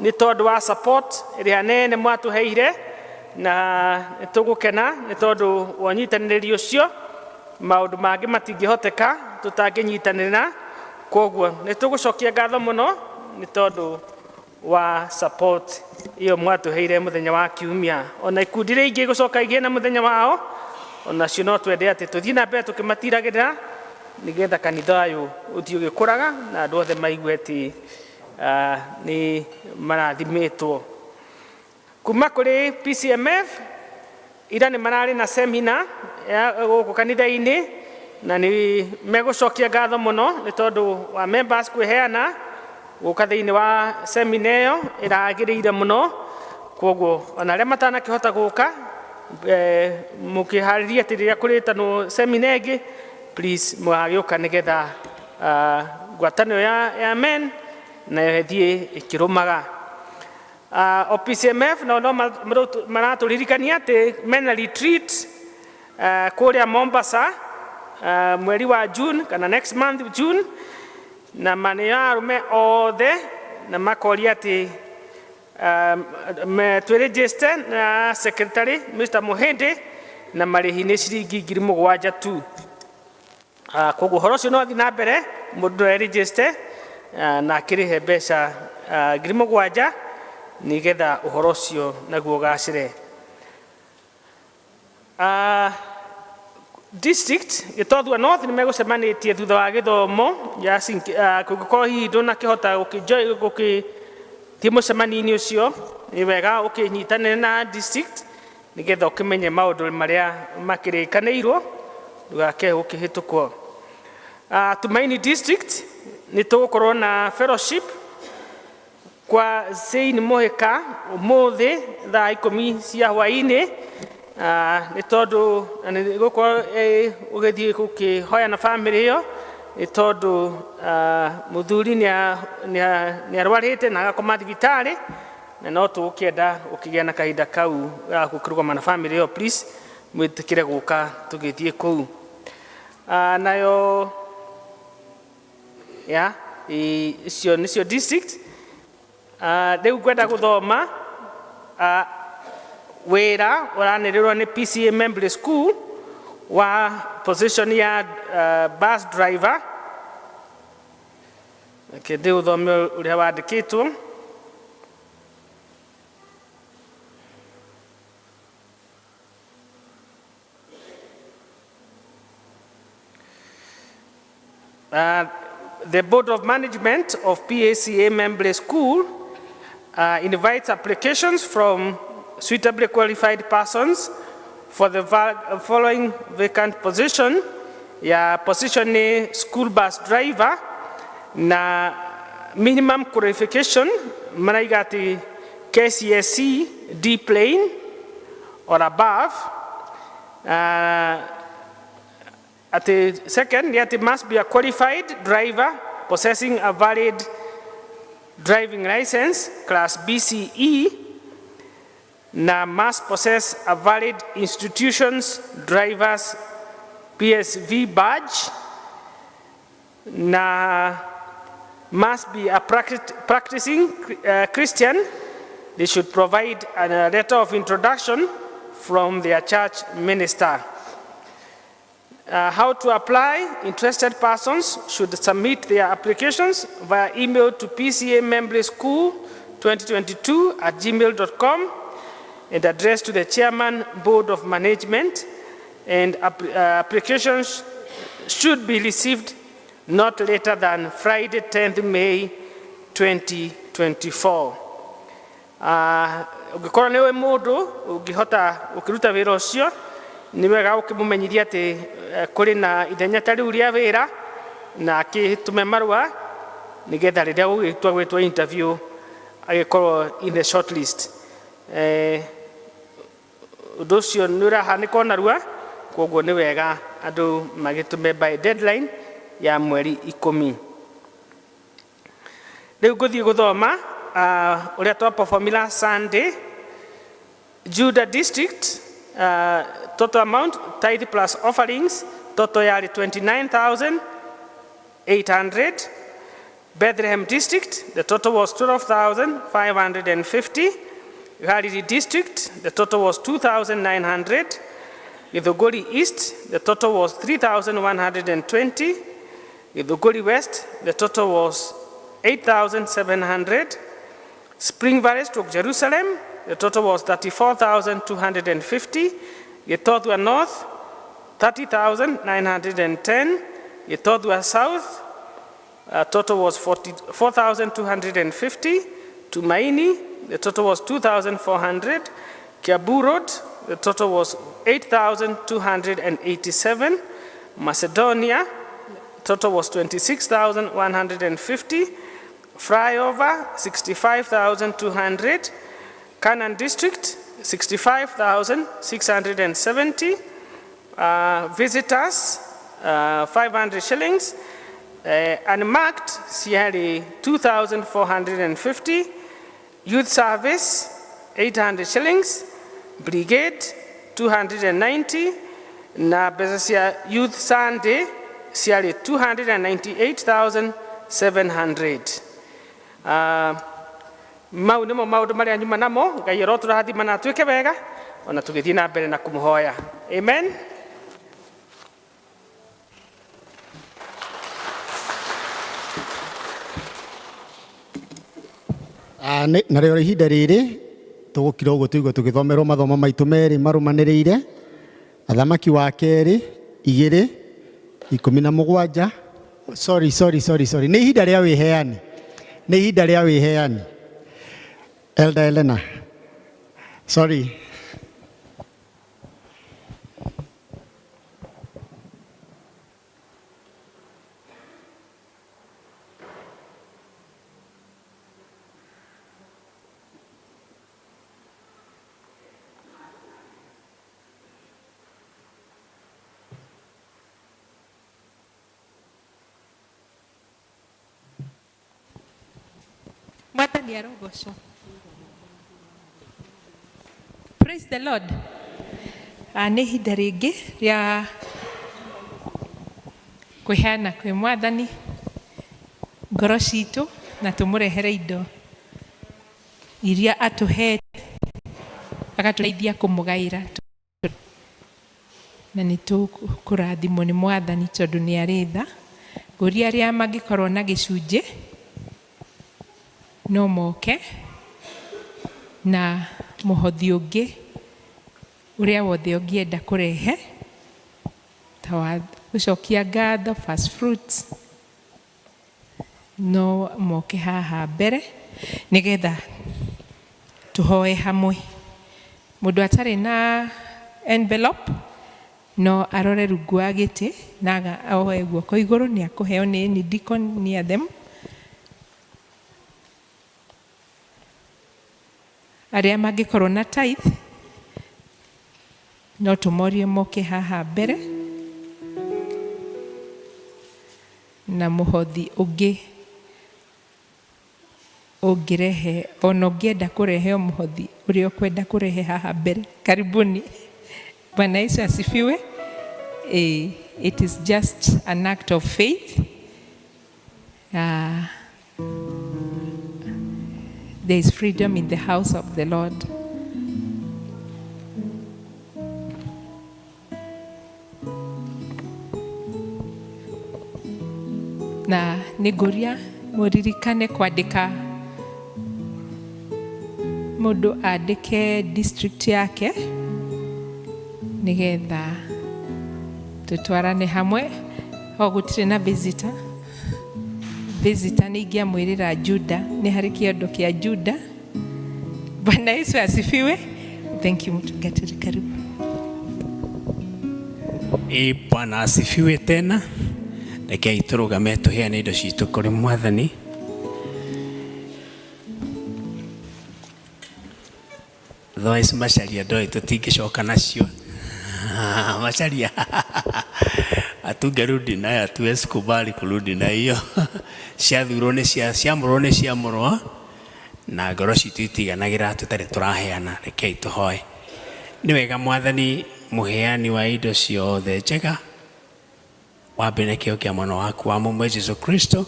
nĩ tondũ wa support ĩrĩa nene mwatũheire, na nĩ tũgũkena nĩ tondũ wa ũnyitanĩrĩri ũcio. Maũndũ mangĩ matingĩhoteka tũtangĩnyitanĩra, kwoguo nĩ tũgũcokia ngatho mũno nĩ tondũ wa support iyo mwatũheire mũthenya wa kiumia. Ona ikundi iria ingĩ gũcoka igĩe na mũthenya wao, onacio no twende atĩ tũthiĩ na mbere tũkĩmatiragĩrĩra nĩgetha kanitha ũyũ ũthiĩ ũgĩkũraga na andũ othe maigue atĩ nĩ marathimĩtwo. Kuma kũrĩ PCMF ira nĩ mararĩ na seminar gũkũ kanitha-inĩ, na nĩ megũcokia ngatho mũno nĩ tondũ wa members kwĩheana gũka thĩinĩ wa seminar ĩyo ĩragĩrĩire mũno. Kwoguo ona arĩa matanakĩhota gũka mũkĩharĩria atĩ rĩrĩa kũrĩtanwo seminar ĩngĩ, please mũgagĩũka nĩgetha ngwatanĩro ya men nayo ĩthiĩ ĩkĩrũmaga. PCMF no maratũririkania atĩ mena retreat kũrĩa Mombasa mweri wa June kana next month June, na manĩarũme othe na makoria atĩ twĩregister na secretary Mr. Muhindi na marĩhi nĩ ciringi 7,000 tu. Kwoguo ũhoro ũcio no athiĩ na mbere, mũndũ no eregister na akĩrĩhe mbeca 7,000 nĩgetha ũhoro ũcio naguo ũgacĩre. District Gĩtothua North nĩ megũcemanĩtie thutha wa gĩthomo kũngĩkorwo hihi ndũnakĩhota gũgĩthiĩ mũcemanio-inĩ ũcio, nĩ wega ũkĩnyitanĩre na district nĩgetha ũkĩmenye maũndũ marĩa makĩrĩkanĩirwo ndũgake gũkĩhĩtũkwo. Tumaini District nĩ tũgũkorwo na fellowship kwa Zain Mũhĩka ũmũthĩ thaa 10 cia hwaĩ-inĩ, nĩ tondũ gũkorwo ũgĩthiĩ gũkĩhoya na family ĩyo nĩ tondũ mũthuri nĩ arwarĩte na agakoma thibitarĩ, na no tũgũkĩenda ũkĩgĩa na kahinda kau gũkĩrũgama na family ĩyo, please mwĩtĩkĩre gũka tũgĩthiĩ kũu. Nayo icio nĩcio district. Rĩu ngwenda gũthoma wĩra ũranĩrĩrwo nĩ PCA Membley School wa position ya bus driver. Ndĩ ũthome ũrĩa wandĩkĩtwo. The Board of Management of PACA Membley School invites applications from suitably qualified persons for the following vacant position. Position ni school bus driver, na minimum qualification maraiga ati KCSE D plane or above. Second, it must be a qualified driver possessing a valid driving license class BCE, na must possess a valid institution's driver's PSV badge, na must be a practicing Christian they should provide a letter of introduction from their church minister. How to apply? Interested persons should submit their applications via email to pcamembryschool2022@gmail.com and addressed to the Chairman, Board of Management, and applications should be received not later than Friday, 10th May 2024. Ũngĩkorwo nĩ mũndũ ũngĩhota ũkĩruta wĩra ũcio, nĩ wega ũkĩmũmenyithia atĩ kũrĩ na ithenya ta rĩu rĩa wĩra na akĩtũme marũa nĩgetha rĩrĩa gũgĩtua gwĩtwo interview agĩkorwo in the short list. Ũndũ ũcio nĩ ũrahanĩka narua, koguo nĩ wega andũ magĩtũme by deadline ya mweri 10. Rĩu ngũthiĩ gũthoma ũrĩa twaperform last Sunday. Juda District, total amount, tithe plus offerings, total yarĩ 29,800. Bethlehem District, the total was 12,550. Galilee District, the total was 2,900. Githunguri East, the total was 3,120. Githunguri West, the total was 8,700. Spring Valley stroke Jerusalem, the total was 34,250. Githodwa North, 30,910. Githodwa South, total was 4,250. Tumaini, the total was 2,400. Kiabu Road, the total was 8,287. Macedonia, the total was 26,150. Flyover, 65,200. Canaan District, 65,670. Visitors, 500 shillings. Unmarked, CRA 2,450. Youth Service, 800 shillings. Brigade, 290. Na Bezesia Youth Sunday, CRA 298,700. Mau nĩmo maũndũ marĩa nyuma namo, Ngai arotũrathima na atuĩke wega, ona tũgĩthiĩ na mbere na kũmũhoya. Amen. Na rĩo ihinda rĩrĩ tũgũkira ũguo tũigua tũgĩthomerwo mathomo maitũ merĩ marũmanĩrĩire, Athamaki wa kerĩ 2:17. Sorry. Nĩ ihinda rĩa wĩheani. Nĩ ihinda rĩa wĩheani. Elder Elena. Sorry. Praise the Lord. Nĩ ihinda rĩngĩ rĩa kwĩheana kwĩ Mwathani ngoro citũ na tũmũrehere indo iria atũhete agatũteithia kũmũgaĩra, na nĩ tũkũrathimwo nĩ Mwathani tondũ nĩ arĩ tha. Ngũria arĩa mangĩkorwo na gĩcunjĩ no moke, na mũhothi ũngĩ ũrĩa wothe ũngĩenda kũrehe ta wa gũcokia ngatho, first fruits, no moke haha mbere nĩgetha tũhoe hamwe. Mũndũ atarĩ na envelope no arore rungu wa gĩtĩ na oe guoko igũrũ, nĩ akũheo nĩ deacon near them. Arĩa mangĩkorwo na tithe no tũmorie moke haha mbere, na mũhothi ũngĩ ũngĩrehe, ona ũngĩenda kũrehe mũhothi ũrĩa ũkwenda kũrehe haha mbere, karibuni. Bwana Yesu asifiwe. It is just an act of there is freedom in the house of the Lord. Na niguria muririkane kwandika mundu andike district yake nigetha tutwarane hamwe. O gutire na visitor ni ingiamwirira Juda ni hari kiondo kia Juda. Bwana Yesu asifiwe. Thank you mtugatiri, karibu. Bwana asifiwe tena. Reke iturugame tuheane indo citu kuri Mwathani. Thois macaria ndoi tutingicoka nacio. Macaria atungerudi nayo atuwezi kubali kurudi na hiyo. Ciathurwo ni ciamũrwo ni ciamũrwo na ngoro citu itiganagira tutari turaheana. Reke ituhoe. Ni wega Mwathani muheani wa indo ciothe njega, wambere kĩo kĩa mwana waku wa mũmwe Jesu Kristo.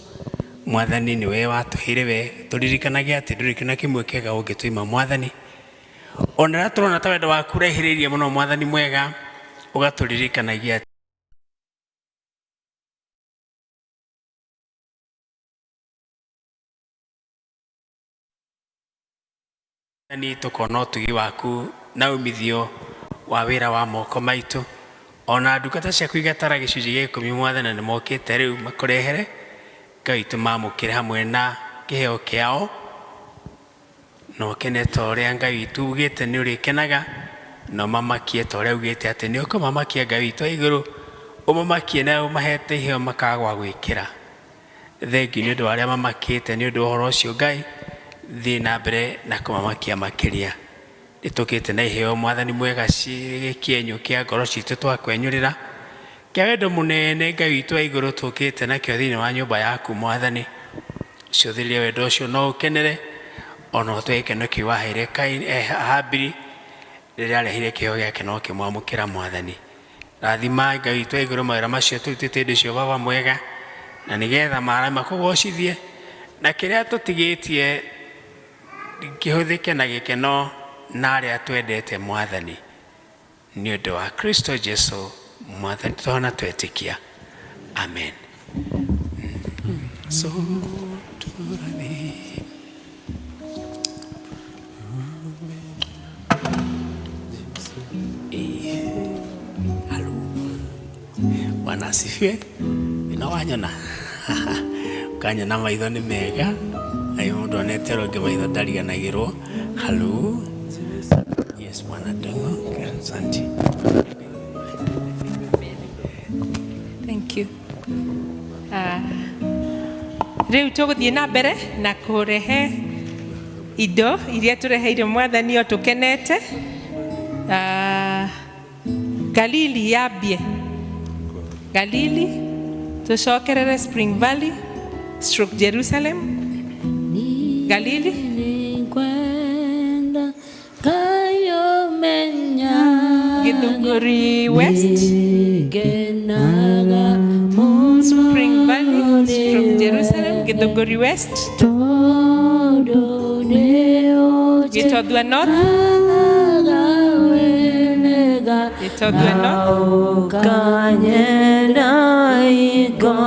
Mwathani ni we watuhire we turirikanagia ati ndirikana kimwe kega ũngĩtũima Mwathani. Ona turona ta wendo waku rehiririe muno Mwathani mwega, ũgaturirikanagia ni tukona ũtugi waku na umithio wa wĩra wa moko maitu. Ona ndungata ciaku igatara gĩcunjĩ gĩa 10 Mwathani nĩ mokĩte rĩu makũrehere Ngai tumamũkĩre hamwe na kĩheo kĩao. No keneta ũrĩa Ngai witũ ugĩte nĩ ũrĩkenaga, no mamakie ta ũrĩa ugĩte atĩ nĩ ũkũmamakia Ngai witũ igũrũ, ũmamakie na ũmahete iheo makagwa gwĩkĩra. Thengiũ nĩ ũndũ wa arĩa mamakĩte nĩ ũndũ wa ũhoro ũcio Ngai, thiĩ na mbere na kũmamakia makĩria. Nĩtũkĩte na iheo Mwathani mwega kĩenyũ kĩa ngoro citũ twakwenyũrĩra kĩa wendo mũnene Ngai witũ wa igũrũ tũkĩte nakĩo thĩinĩ wa nyũmba yaku Mwathani. Ũcũthĩrĩrie wendo ũcio no ũkenere, ona ũtũhe gĩkeno kĩu waheire Habili rĩrĩa arehire kĩheo gĩake no ũkĩmwamũkĩra Mwathani. Rathima Ngai witũ wa igũrũ mawĩra macio tũrutĩte indo icio Baba mwega, na nĩgetha mara makũgocithie na kĩrĩa tũtigĩtie kĩhũthĩke na gĩkeno na arĩa twendete Mwathani. Nĩ ũndũ wa Kristo Jesu Mwathani tũhona twetĩkia. Amen. So turani Bwana asifiwe. Inawanyona ukanyona maitho nĩ mega, ayo mũndũ anetero ngĩ maitho ndariganagĩrwo. Hello. Yes, Bwana Dongo. Asante. Thank you. Rĩu tũgũthiĩ na mbere na kũrehe indo iria tũreheire Mwathani o tũkenete. Galili yambie. Galili tucokerere Spring Valley stroke Jerusalem. Galili kwenda kayomenya Githunguri West genaga Spring Valley stroke Jerusalem Githunguri West todo neo Gitodwa North Gitodwa North kanyena igosyoge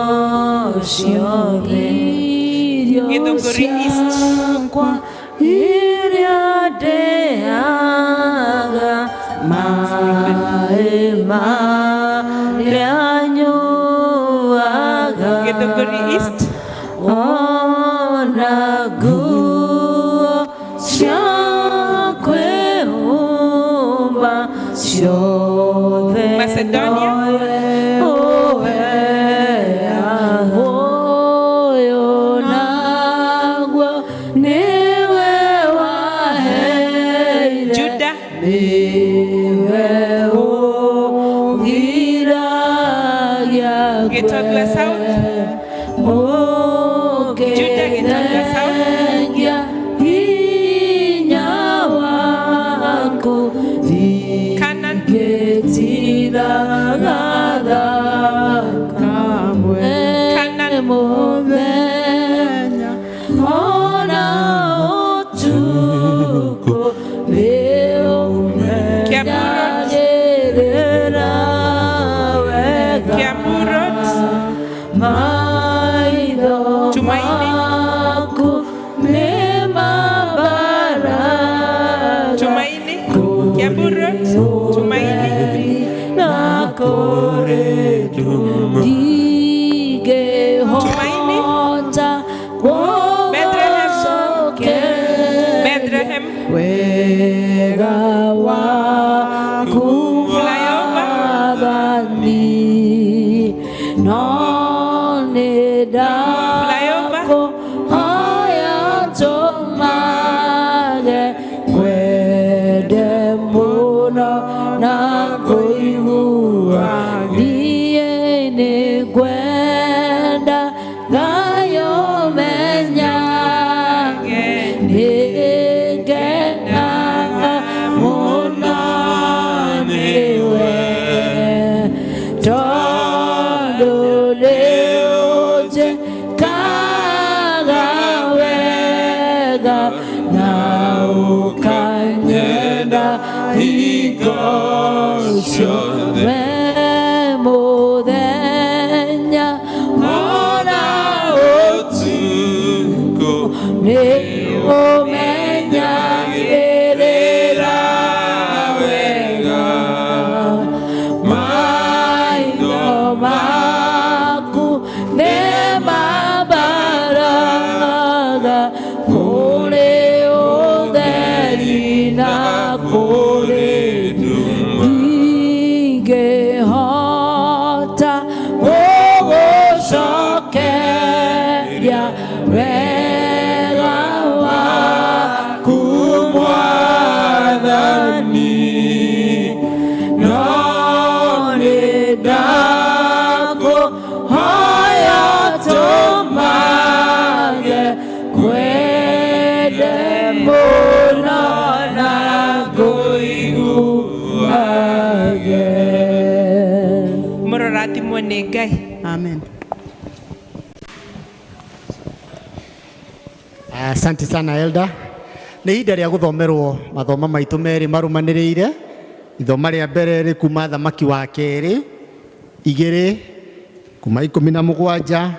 Githunguri East iria deaga maema leanyuaga Githunguri East ona guo siakwe umba siothe Macedonia Judah Gitodwa South Judah Gitodwa South Canaan kore dumu Ningehota kuosoke Bethlehem. Wega waku Mwathani None dako haya tomage Kwede muno na kuigua Niye ni kwenda gayo menyage Nigena muno niwe Tondo leoje kagawega Na ukanyenda higosyo Memudenya mona otuko Neomenya gerera wega Maino maku ne mabaraga Kore oderi na kore Ningehota kugucokeria wega waku Mwathani no nĩndakũhoya tũmage kwende mũno na ngũiguage Mũrorathimwo nĩ Ngai. Amen. Asante sana Elda. Nĩ ihinda rĩa gũthomerwo mathoma maitũ merĩ marumanĩrĩire. Ithoma rĩa mbere rĩ kuma Thamaki wa kerĩ 2 kuma 17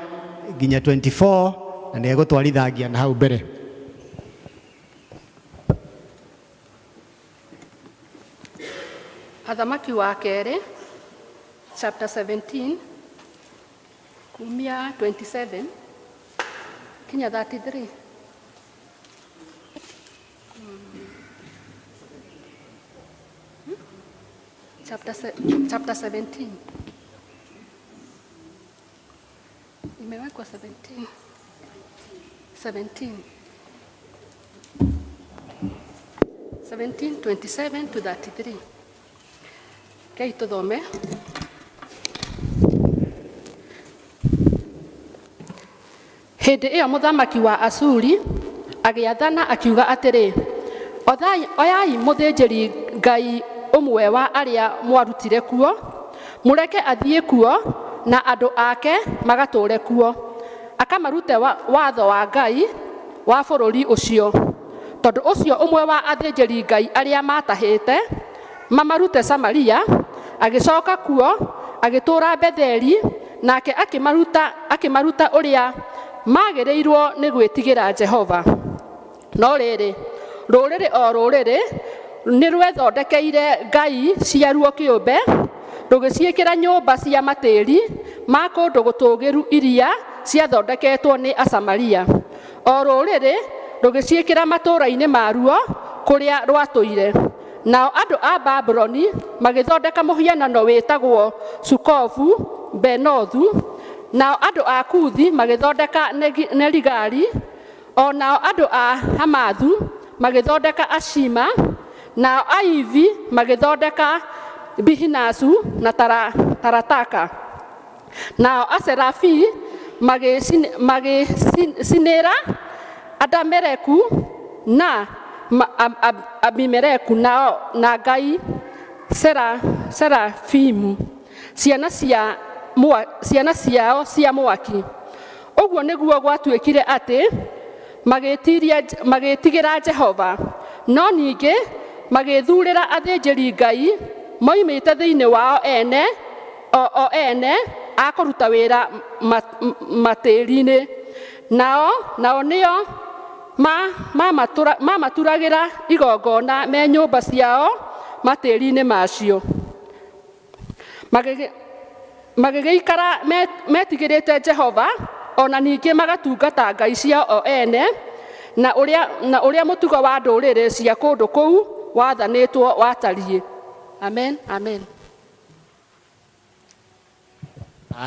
nginya 24 na nĩ egũtwarithagia na hau mbere. Athamaki wa kerĩ chapter 17 kumia 27 kinya 33. Chapter 17 imewekwa 17:27 to 33. Kei tuthome. Hĩndĩ ĩyo mũthamaki wa Ashuri agĩathana akiuga atĩrĩ, oyai mũthĩnjĩri Ngai ũmwe wa arĩa mwarutire kuo, mũreke athiĩ kuo na andũ ake magatũũre kuo, akamarute watho wa Ngai wa bũrũri ũcio. Tondũ ũcio ũmwe wa athĩnjĩri Ngai arĩa matahĩte mamarute Samaria, agĩcoka kuo agĩtũũra Betheli, nake akĩmaruta ũrĩa magĩrĩirwo nĩ gwĩtigĩra Jehova. No rĩrĩ, rũrĩrĩ o rũrĩrĩ nĩ rwethondekeire ngai ciaruo kĩũmbe, rũgĩciĩkĩra nyũmba cia matĩĩri ma kũndũ gũtũũgĩru iria ciathondeketwo nĩ Asamaria. O rũrĩrĩ rũgĩciĩkĩra matũũra-inĩ maruo kũrĩa rwatũire. Nao andũ a Babuloni magĩthondeka mũhianano wĩtagwo Sukofu Benothu. Nao andũ a Kuthi magĩthondeka Nerigari. O nao andũ a Hamathu magĩthondeka Ashima. Nao Aivi magĩthondeka Bihinasu na Tarataka. Nao Aserafi magĩcinĩra Adameleku na Abimeleku na ngai Serafimu, ciana ciao cia mwaki. Ũguo nĩguo gwatuĩkire atĩ magĩtigĩra Jehova, no ningĩ magĩthurĩra athĩnjĩri Ngai moimĩte thĩinĩ wao ene o ene a kũruta wĩra matĩĩri-inĩ. Nao nĩo maturagĩra igongona me nyũmba ciao matĩĩri-inĩ macio. magĩgĩikara metigĩrĩte Jehova, ona ningĩ magatungata ngai ciao ene, na ũrĩa mũtugo wa ndũrĩrĩ cia kũndũ kũu wathanĩtwo watariĩ. Amen, amen.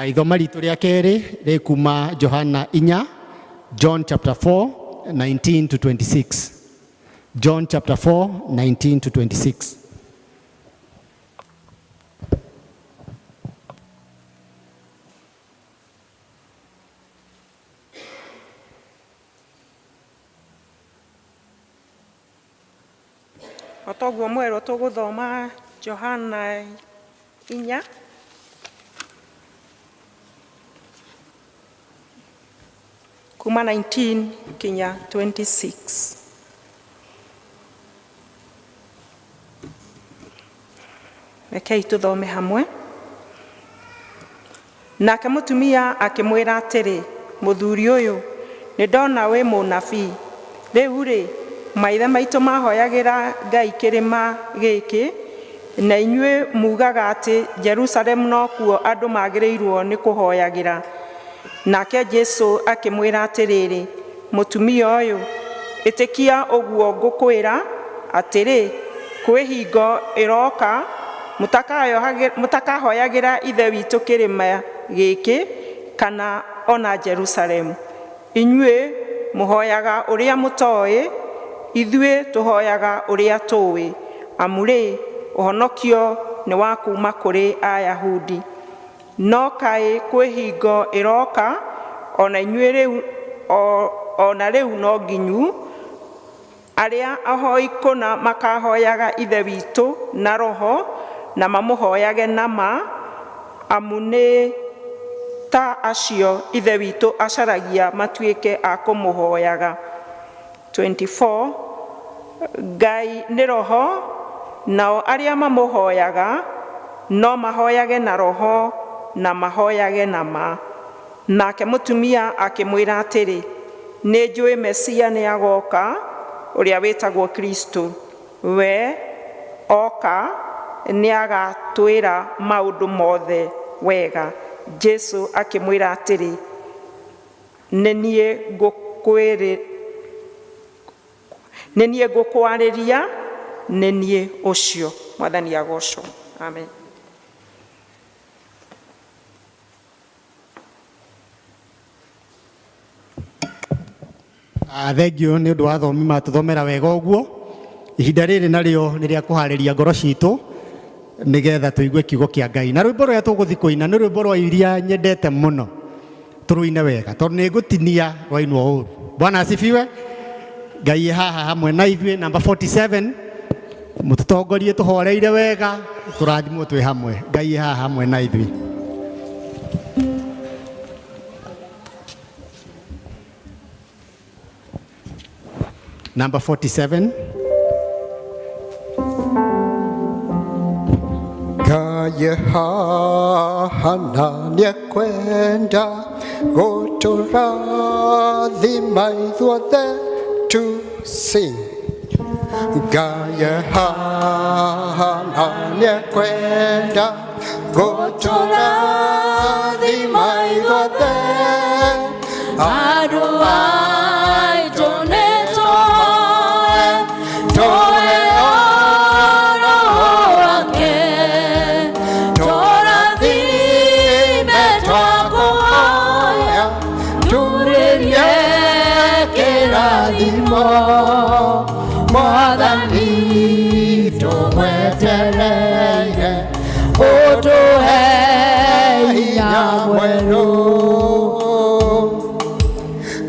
Ithoma ritũ rĩa kerĩ rĩ kuma Johana 4, John chapter 4, 19 to 26. John chapter 4, 19 to 26. Otoguo mwero tũgũthoma Johana 4 kuma 19 kinya 26. Rekei tũthome hamwe. Nake mũtumia akĩmwĩra atĩrĩ, mũthuri ũyũ, nĩndona wĩ mũnabii. Rĩu-rĩ, maithe maitũ mahoyagĩra Ngai kĩrĩma gĩkĩ, na inyuĩ mugaga atĩ Jerusalemu no kuo andũ magĩrĩirwo nĩ kũhoyagĩra. Nake Jesu akĩmwĩra atĩrĩrĩ, mũtumia ũyũ, ĩtĩkia ũguo ngũkwĩra atĩrĩ, kwĩ hingo ĩroka mũtakahoyagĩra ithe witũ kĩrĩma gĩkĩ kana ona Jerusalemu. Inyuĩ mũhoyaga ũrĩa mũtoĩ, ithuĩ tũhoyaga ũrĩa tũĩ, amu-rĩ, ũhonokio nĩ wa kuuma kũrĩ Ayahudi. No kaĩ kwĩ hingo ĩroka, ona inyuĩ rĩu ona rĩu no nginyu, arĩa ahoi kũna makahoyaga ithe witũ na roho, na mamũhoyage na ma, amu nĩ ta acio ithe witũ acaragia matuĩke a kũmũhoyaga. 24. Ngai nĩ roho, nao arĩa mamũhoyaga no mahoyage na roho na mahoyage na ma. Nake mũtumia akĩmwĩra atĩrĩ, nĩ njũĩ Mesia nĩ agoka, ũrĩa wĩtagwo Kristo. We oka nĩ agatwĩra maũndũ mothe wega. Jesu akĩmwĩra atĩrĩ, nĩ niĩ ngũkwarĩria, nĩ niĩ ũcio. Mwathani agocwo. Amen. Thengio nĩ ũndũ wa athomi matũthomera wega ũguo. Ihinda rĩrĩ narĩo nĩ rĩa kũharĩria ngoro citũ nĩgetha tũigue kiugo kĩa Ngai. Na rwĩmbo rũrĩa tũgũthiĩ kũina nĩ rwĩmbo rwa iria nyendete mũno, tũrũine wega tondũ nĩ ngũtinia rwainwo ũru. Bwana asifiwe. Ngai haha hamwe na ithuĩ. Number 47, mũtũtongorie tũhoreire wega, tũrathimwo twĩ hamwe. Ngai haha hamwe na ithuĩ. Number 47. Ngai haha na nĩekwenda gũtũrathima ithuothe to sing. Ngai haha na nĩekwenda gũtũrathima ithuothe andũ aitũ nĩtũĩ roho wake, tũrathime twakũhoya, turĩrie kĩrathimo, Mwathani tũgwetereire, ũtũhe hinya mwerũ.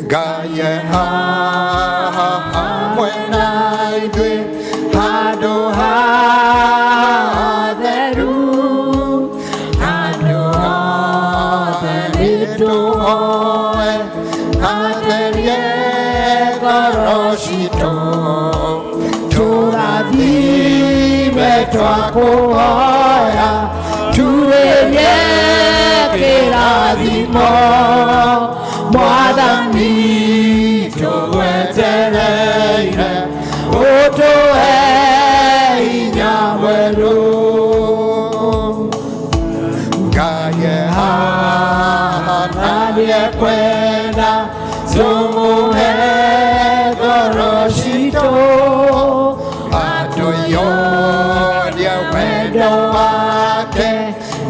Ngai haha hamwe na ithuĩ handũ hatheru, handũ hothe nĩtũhoe, hatherie ngoro citũ, tũrathime twakũhoya, turĩrie kĩrathimo, Mwathani tũgwetereire, ũtũhe hinya mwerũ. tumuhe ngoro citũ atũiyũrie wendo wake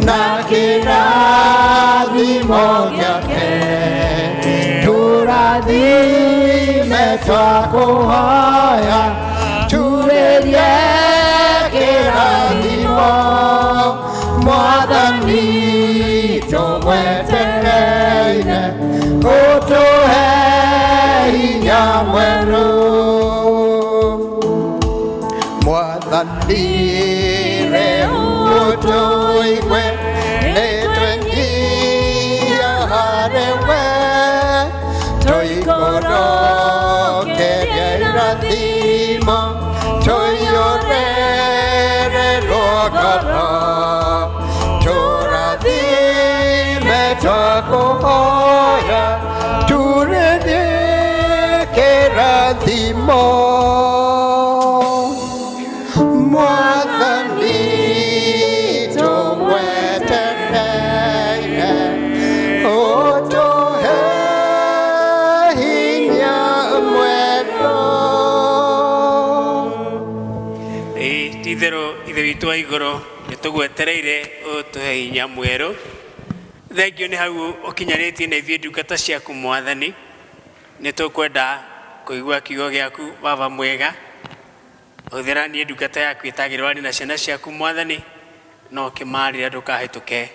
na kĩrathimo gĩake tũrathime twakũhoya turĩrie kĩrathimo Mwathani tũgwetereire ũtũhe hinya mwerũ Mwathani rĩu ũtũigue nĩtwendia harĩwe tũikũrũkĩrie irathimo tũiyũrĩre ngoro tũrathime twakũhoya turĩrie kĩrathimo Mwathani tũgwetereire ũtũhe hinya mwerũ Itherũ ithe witũ wa igũrũ nĩtũgwetereire ũtũhe hinya mwerũ thengio nĩ hau ũkinyanĩtie na ithuĩ ndungata ciaku Mwathani nĩtũkwenda kũigua kiugo gĩaku Baba mwega ũthĩra niĩ ndungata yaku ĩtagĩrĩrwo na ciana ciaku Mwathani no kĩmarĩra ndũkahĩtũke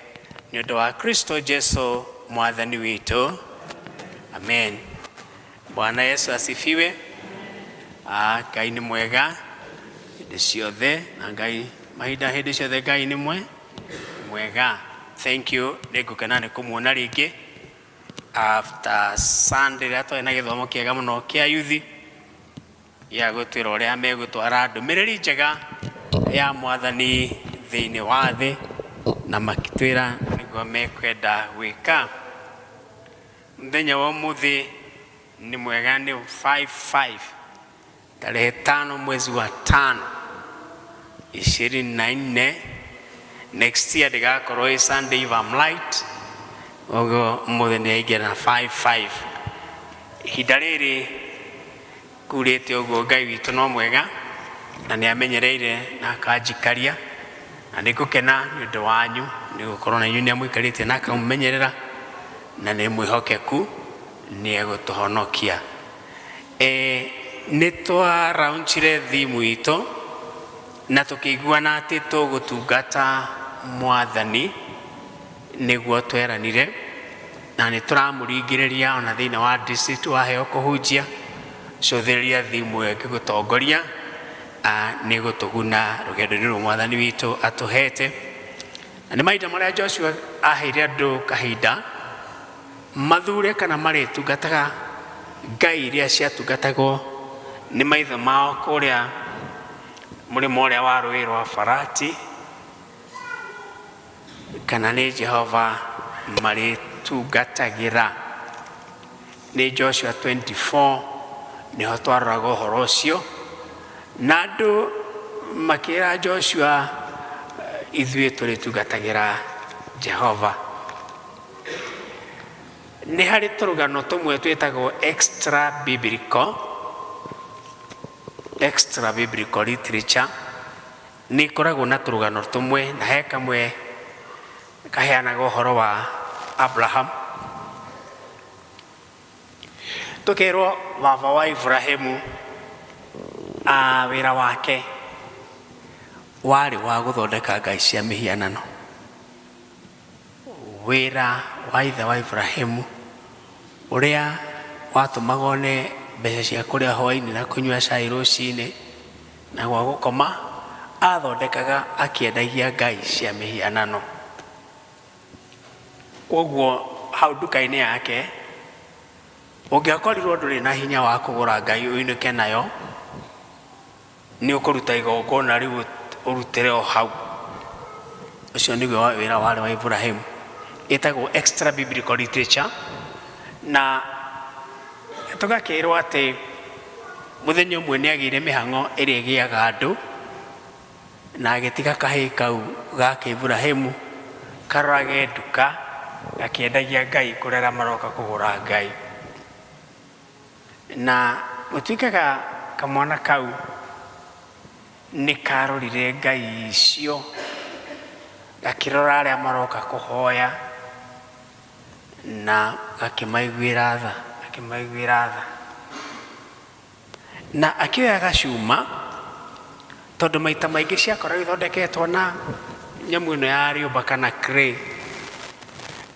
nĩ ũndũ wa Kristo Jesu Mwathani witũ amen. Bwana Yesu asifiwe. Ngai nĩ mwega hĩndĩ ciothe na Ngai mahinda hĩndĩ ciothe Ngai nĩ mwega. Thank you nĩngũkena nĩ kũmuona rĩngĩ after Sunday rĩrĩa twarĩ na gĩthomo kĩega mũno kĩa yuthi ya gũtwĩra ũrĩa megũtwara ndũmĩrĩri njega ya Mwathani thĩinĩ wa thĩ na makĩtwĩra nĩguo mekwenda gwĩka. Mũthenya wa ũmũthĩ nĩ mwega nĩ 5/5 tarehe 5 mwezi wa 5 24 next year ndĩgakorwo ĩ Sunday if I'm right ũguo ũmũthĩ nĩaingĩra na 5/5 ihinda rĩrĩ kurĩte ũguo Ngai witũ no mwega na nĩamenyereire na akanjikaria na nĩngũkena nĩ ũndũ wanyu nĩgũkorwo na inyuĩ nĩamũikarĩtie na akamũmenyerera na nĩ mwĩhokeku nĩegũtũhonokia. Nĩtwaraunchire thimu itũ na tũkĩiguana atĩ tũgũtungata Mwathani nĩguo tweranire na nĩtũramũringĩrĩria ona thĩinĩ wa district waheo kũhunjia cũthĩrĩria thimu ĩngĩgũtongoria nĩgũtũguna rũgendo-inĩ rũrũ Mwathani witũ atũhete. Na nĩ mahinda marĩa Joshua aheire andũ kahinda mathure kana marĩtungataga ngai iria ciatungatagwo nĩ maithe mao kũrĩa mũrĩmo ũrĩa wa rũĩ rwa Farati kana nĩ Jehova marĩtungatagĩra. Nĩ Joshua 24 nĩho twaroraga ũhoro ũcio na andũ makĩra Joshua ithuĩ tũrĩtungatagĩra Jehova. Nĩ harĩ tũrũgano tũmwe twĩtagwo extra biblical literature nĩ koragwo na tũrũgano tũmwe na he kamwe kaheanaga ũhoro wa Abraham. Tũkerwo baba wa Ibrahimu wĩra wake warĩ wa gũthondeka ngai cia mĩhianano. Wĩra wa ithe wa Ibrahimu ũrĩa watũmagwo nĩ mbeca cia kũrĩa hwaĩ-inĩ na kũnyua cai rũcinĩ na gwa gũkoma athondekaga akĩendagia ngai cia mĩhianano. Koguo hau nduka-inĩ yake ũngĩakorirwo ndũrĩ na hinya wa kũgũra ngai ũinũke nayo nĩ ũkũruta igongona rĩu ũrutĩre o hau. Ũcio nĩguo wĩra warĩ wa Ibrahimu. Ĩtagwo extra biblical literature na tũgakĩrwo atĩ mũthenya ũmwe nĩagĩire mĩhang'o ĩrĩa ĩgĩaga andũ na agĩtiga kahĩĩ kau gake Ibrahimu karorage nduka gakĩendagia ngai kũrĩa maroka kũgũra ngai. na gũtuĩkaga kamwana kau nĩ karorire ngai icio gakĩrora arĩa maroka kũhoya na gakĩmaiguĩra tha na akĩoya gacuma tondũ maita maingĩ ciakoragwo ithondeketwo na nyamũ ĩno ya rĩũmba kana clay,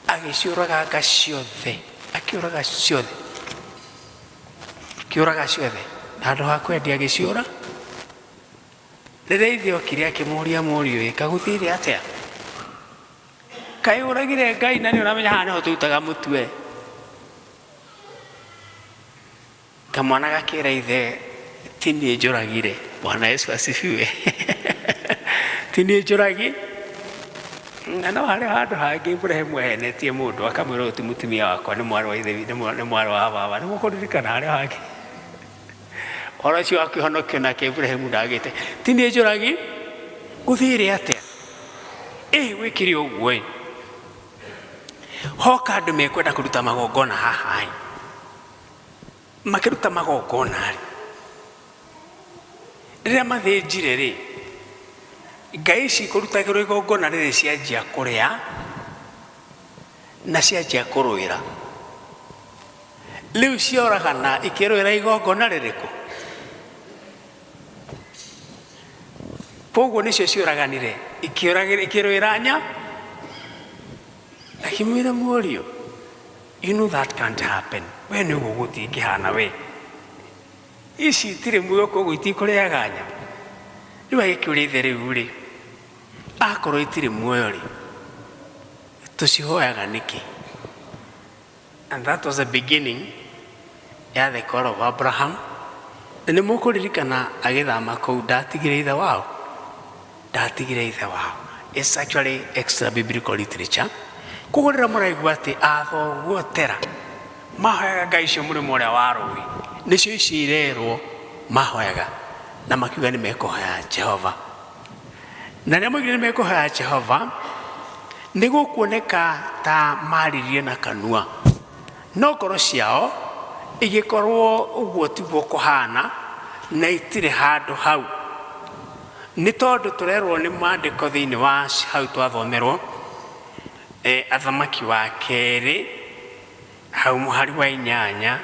agĩciũraganga ciothe, akĩũraga ciothe na handũ ha kwendia agĩciũra. Rĩrĩa ithe okire akĩmũria mũriũ, kagũthire atĩa? Kaĩ ũragire Ngai na nĩ ũramenya haha nĩho tũrutaga mũtwe? Kamwana gakĩra ithe, ti niĩ njũragire. Bwana Yesu asifiwe. Ti niĩ njũragi. Na no harĩ handũ hangĩ Ibrahimu ehenetie mũndũ akamwĩra ti mũtumia wakwa, nĩ mwarĩ wa ithe, nĩ mwarĩ wa baba. Nĩ mũkũririkana harĩ hangĩ. Ũhoro ũcio wakĩhonokio nake Ibrahimu ndagĩte, ti niĩ njũragi, gũthire atĩa? Wĩkire ũguo hoka andũ mekwenda kũruta magongona haha makĩruta magongona rĩrĩa mathĩnjire ngai ici kũrutagĩrwo igongona rĩrĩ cianjia kũrĩa na cianjia kũrũĩra. Rĩu cioragana ikĩrũĩra igongona rĩrĩkũ? Koguo nĩcio ciũraganire ikĩrũĩra nya. Akĩmwĩra mũriũ, you know that can't happen. We nĩ ũguo gũtingĩhana we. Ici itirĩ muoyo koguo itikũrĩaga nya. Rĩu agĩkĩũria ithe rĩu akorwo itirĩ muoyo tũcihoyaga nĩkĩ? And that was the beginning ya the call of Abraham. Nĩ mũkũririkana agĩthama kũu ndatigire ithe wao. It's actually extra biblical literature. Koguo rĩrĩa mũraigua atĩ athoguo Tera mahoyaga ngai icio mũrĩmo ũrĩa wa rũĩ, nĩcio ici irerwo mahoyaga na makiuga nĩ mekũhoya Jehova. Na rĩrĩa moigire nĩ mekũhoya Jehova, nĩ gũkuoneka ta maririe na kanua, no ngoro ciao igĩkorwo ũguo tiguo kũhana na itirĩ handũ hau. Nĩ tondũ tũrerwo nĩ maandĩko thĩinĩ wa hau twathomerwo Athamaki wa Kerĩ hau mũhari wa 8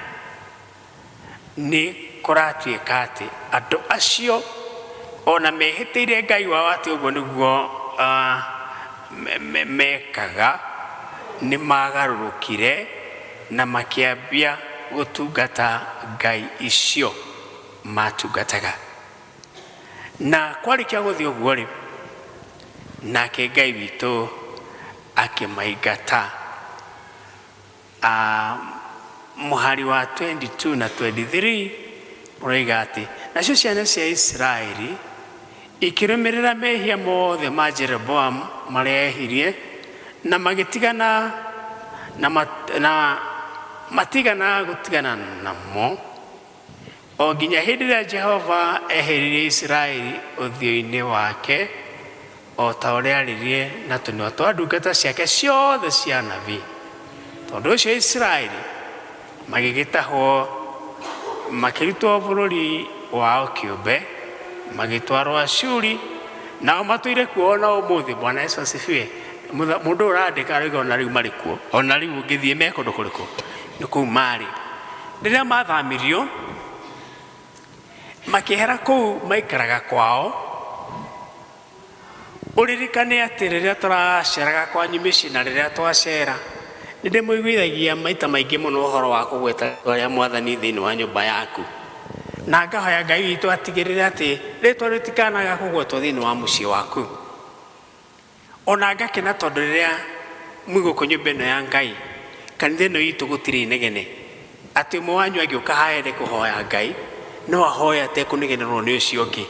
nĩ kũratuĩka atĩ andũ acio ona mehĩtĩire Ngai wao atĩ ũguo nĩguo mekaga, nĩ magarũrũkire na makĩambia gũtungata ngai icio matungataga. Na kwarĩkia gũthiĩ ũguo nake Ngai witũ akĩmaingata. Mũhari wa 22 na 23 ũroiga atĩ nacio ciana cia Isiraeli ikĩrũmĩrĩra mehia mothe ma Jeroboamu marĩa ehirie na magĩtigana na matigana gũtigana namo o nginya hĩndĩ ĩrĩa Jehova eheririe Isiraeli ũthiũ-inĩ wake o ta ũrĩa aririe na tũnua twa ndungata ciake ciothe cia anabii. Tondũ ũcio Isiraeli magĩgĩtahwo makĩrutwo bũrũri wao kĩũmbe magĩtwarwo Ashuri, nao matũire kuo na ũmũthĩ. Bwana Yesu asifiwe. Mũndũ ũrandĩka arauga ona rĩu marĩ kuo, ona rĩu ũngĩthiĩ me kũndũ kũrĩkũ nĩ kũu marĩ. Rĩrĩa mathamirio makĩhera kũu maikaraga kwao, ũririkane atĩ rĩrĩa tũraceraga kwanyu mĩciĩ na rĩrĩa twacera nĩ ndĩmũiguithagia maita maingĩ mũno ũhoro wa kũgweta rĩa Mwathani thĩinĩ wa nyũmba yaku, na ngahoya Ngai witũ atigĩrĩre atĩ rĩtwa rĩtikanaga kũgwetwo thĩinĩ wa mũciĩ waku. Ona ngakena tondũ rĩrĩa mwĩgũkũ nyũmba ĩno ya Ngai, kanitha ĩno itũ gũtirĩ inegene, atĩ ũmwe wanyu agĩũka haere kũhoya Ngai no ahoya atekũnegenerwo nĩ ũcio ũngĩ.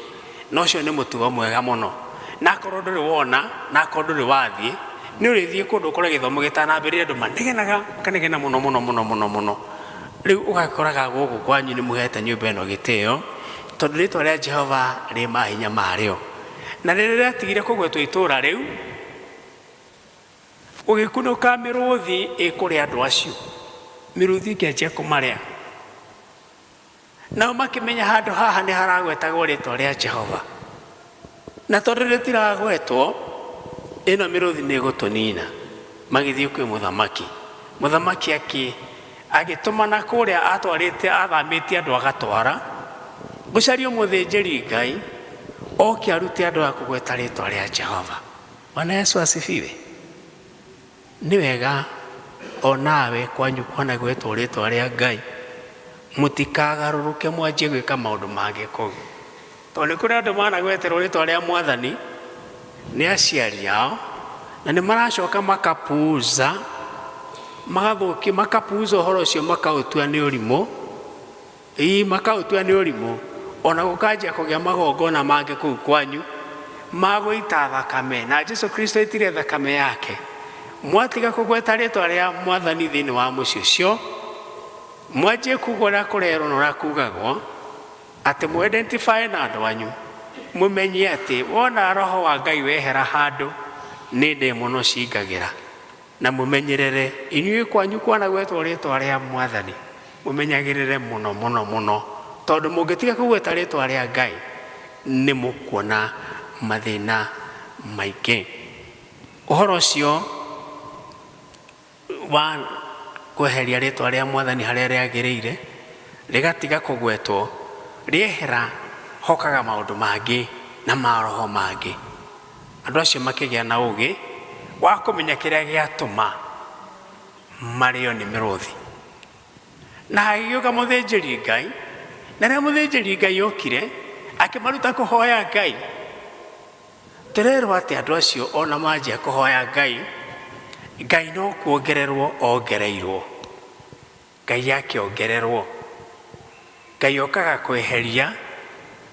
Na ũcio nĩ mũtugo mwega mũno, na akorwo ndũrĩ wona na akorwo ndũrĩ wathiĩ nĩ ũrĩthiĩ kũndũ kũrĩa gĩthomo gĩtanambĩrĩria andũ manegenaga kanegena mũno mũno mũno mũno mũno. Rĩu ũgakoraga gũkũ kwanyu nĩ mũhete nyũmba ĩno gĩtĩo tondũ rĩtwa rĩa Jehova rĩ mahinya marĩo. Na rĩrĩa rĩatigire kũgwetwo itũũra rĩu, ũgĩkunũka mĩrũthi ĩkũrĩa andũ acio, mĩrũthi ĩkĩanjia kũmarĩa. nao makimenya handu haha ni haragwetagwo ritwa ria Jehova na tondu ritiragwetwo ino miruthi ni gutunina magithii kwi muthamaki agitumana kuria atwarite athamitie andu agatwara gucario muthinjiri Ngai oke arute andu akugweta ritwa ria Jehova. Bwana Yesu asifiwe. Ni wega onawe kwanyu kwana gwetwo ritwa ria Ngai mutikagaruruke mwanjie gwika maundu mangĩ kũu, tondũ kũrĩ andũ managweterwo ritwa ria Mwathani nĩ aciari ao na nĩ maracoka makapuuza magathukia makapuuza ũhoro ũcio makautua nĩ ũrimũ ona gũkanjia kũgĩa magongona mangĩ kũu kwanyu magũita thakame, na Jesu Kristo aitire thakame yake. Mwatiga kũgweta ritwa ria Mwathani thĩinĩ wa mũciĩ ũcio, mwanjie kuga ũrĩa kũrerwo na ũrĩa kugagwo atĩ mũ-identify na andũ anyu, mũmenye atĩ wona roho wa Ngai wehera handũ nĩ ndĩmono cingagĩra, na mũmenyerere inyuĩ kwanyu kwanagwetwo ritwa ria Mwathani mũmenyagĩrĩre mũno, tondũ mũngĩtiga kũgweta ritwa ria Ngai nĩ mũkuona mathĩna maingĩ. Ũhoro ũcio wa kweheria ritwa ria Mwathani harĩa rĩagĩrĩire rĩgatiga kũgwetwo rĩehera hokaga maũndũ mangĩ na maroho mangĩ. Andũ acio makĩgĩa na ũgĩ wa kũmenya kĩrĩa gĩatũma marĩo nĩ mĩrũthi. Na hagĩũka mũthĩnjĩri Ngai, na rĩrĩa mũthĩnjĩri Ngai okire akĩmaruta kũhoya Ngai, tũrerwo atĩ andũ acio ona manjia kũhoya Ngai, Ngai no kuongererwo ongereirwo. Ngai akĩongererwo. Ngai okaga kweheria,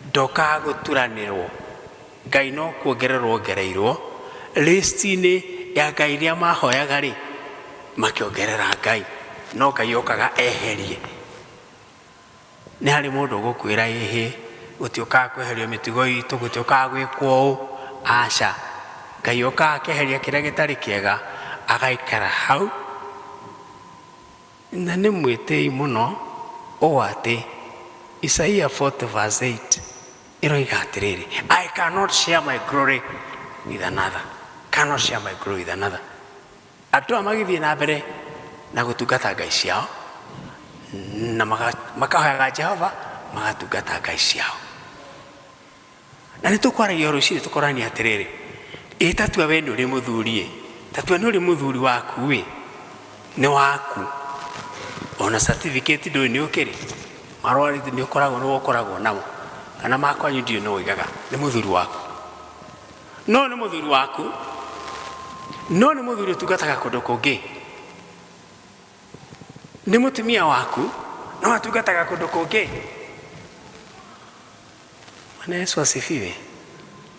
ndokaga gũturanĩrwo. Ngai no kuongererwo ongereirwo. Listi-inĩ ya Ngai iria mahoyaga rĩ, makĩongerera Ngai, no Ngai okaga eherie. Nĩ harĩ mũndũ ũgũkwĩra ĩhĩ gũtiũkaga kweherio mĩtugo itũ, gũtiũkaga gwĩkwo ũũ. Aca, Ngai okaga akeheria kĩrĩa gĩtarĩ kĩega agaikara hau. Na nĩ mwĩtĩi mũno ũũ atĩ Isaiah 40:8 ĩroiga atĩrĩrĩ, I cannot share my glory with another. Cannot share my glory with another. Andũ aya magĩthiĩ na mbere na gũtungata ngai ciao na makahoyaga Jehova magatungata ngai ciao. Na nĩ tũkwaragia rũciinĩ tũkorania atĩrĩrĩ, ĩ tatua we nĩ ũrĩ mũthuri, tatua nĩ ũrĩ mũthuri waku ĩ, nĩ waku. Ona certificate ndũĩ nĩ ũkĩrĩ, marũa nĩ ũkoragwo namo, kana makwanyu ndiũ no ũigaga nĩ mũthuri waku. No nĩ mũthuri waku, no nĩ mũthuri ũtungataga kũndũ kũngĩ. Nĩ mũtumia waku, no atungataga kũndũ kũngĩ. Bwana Yesu asifiwe.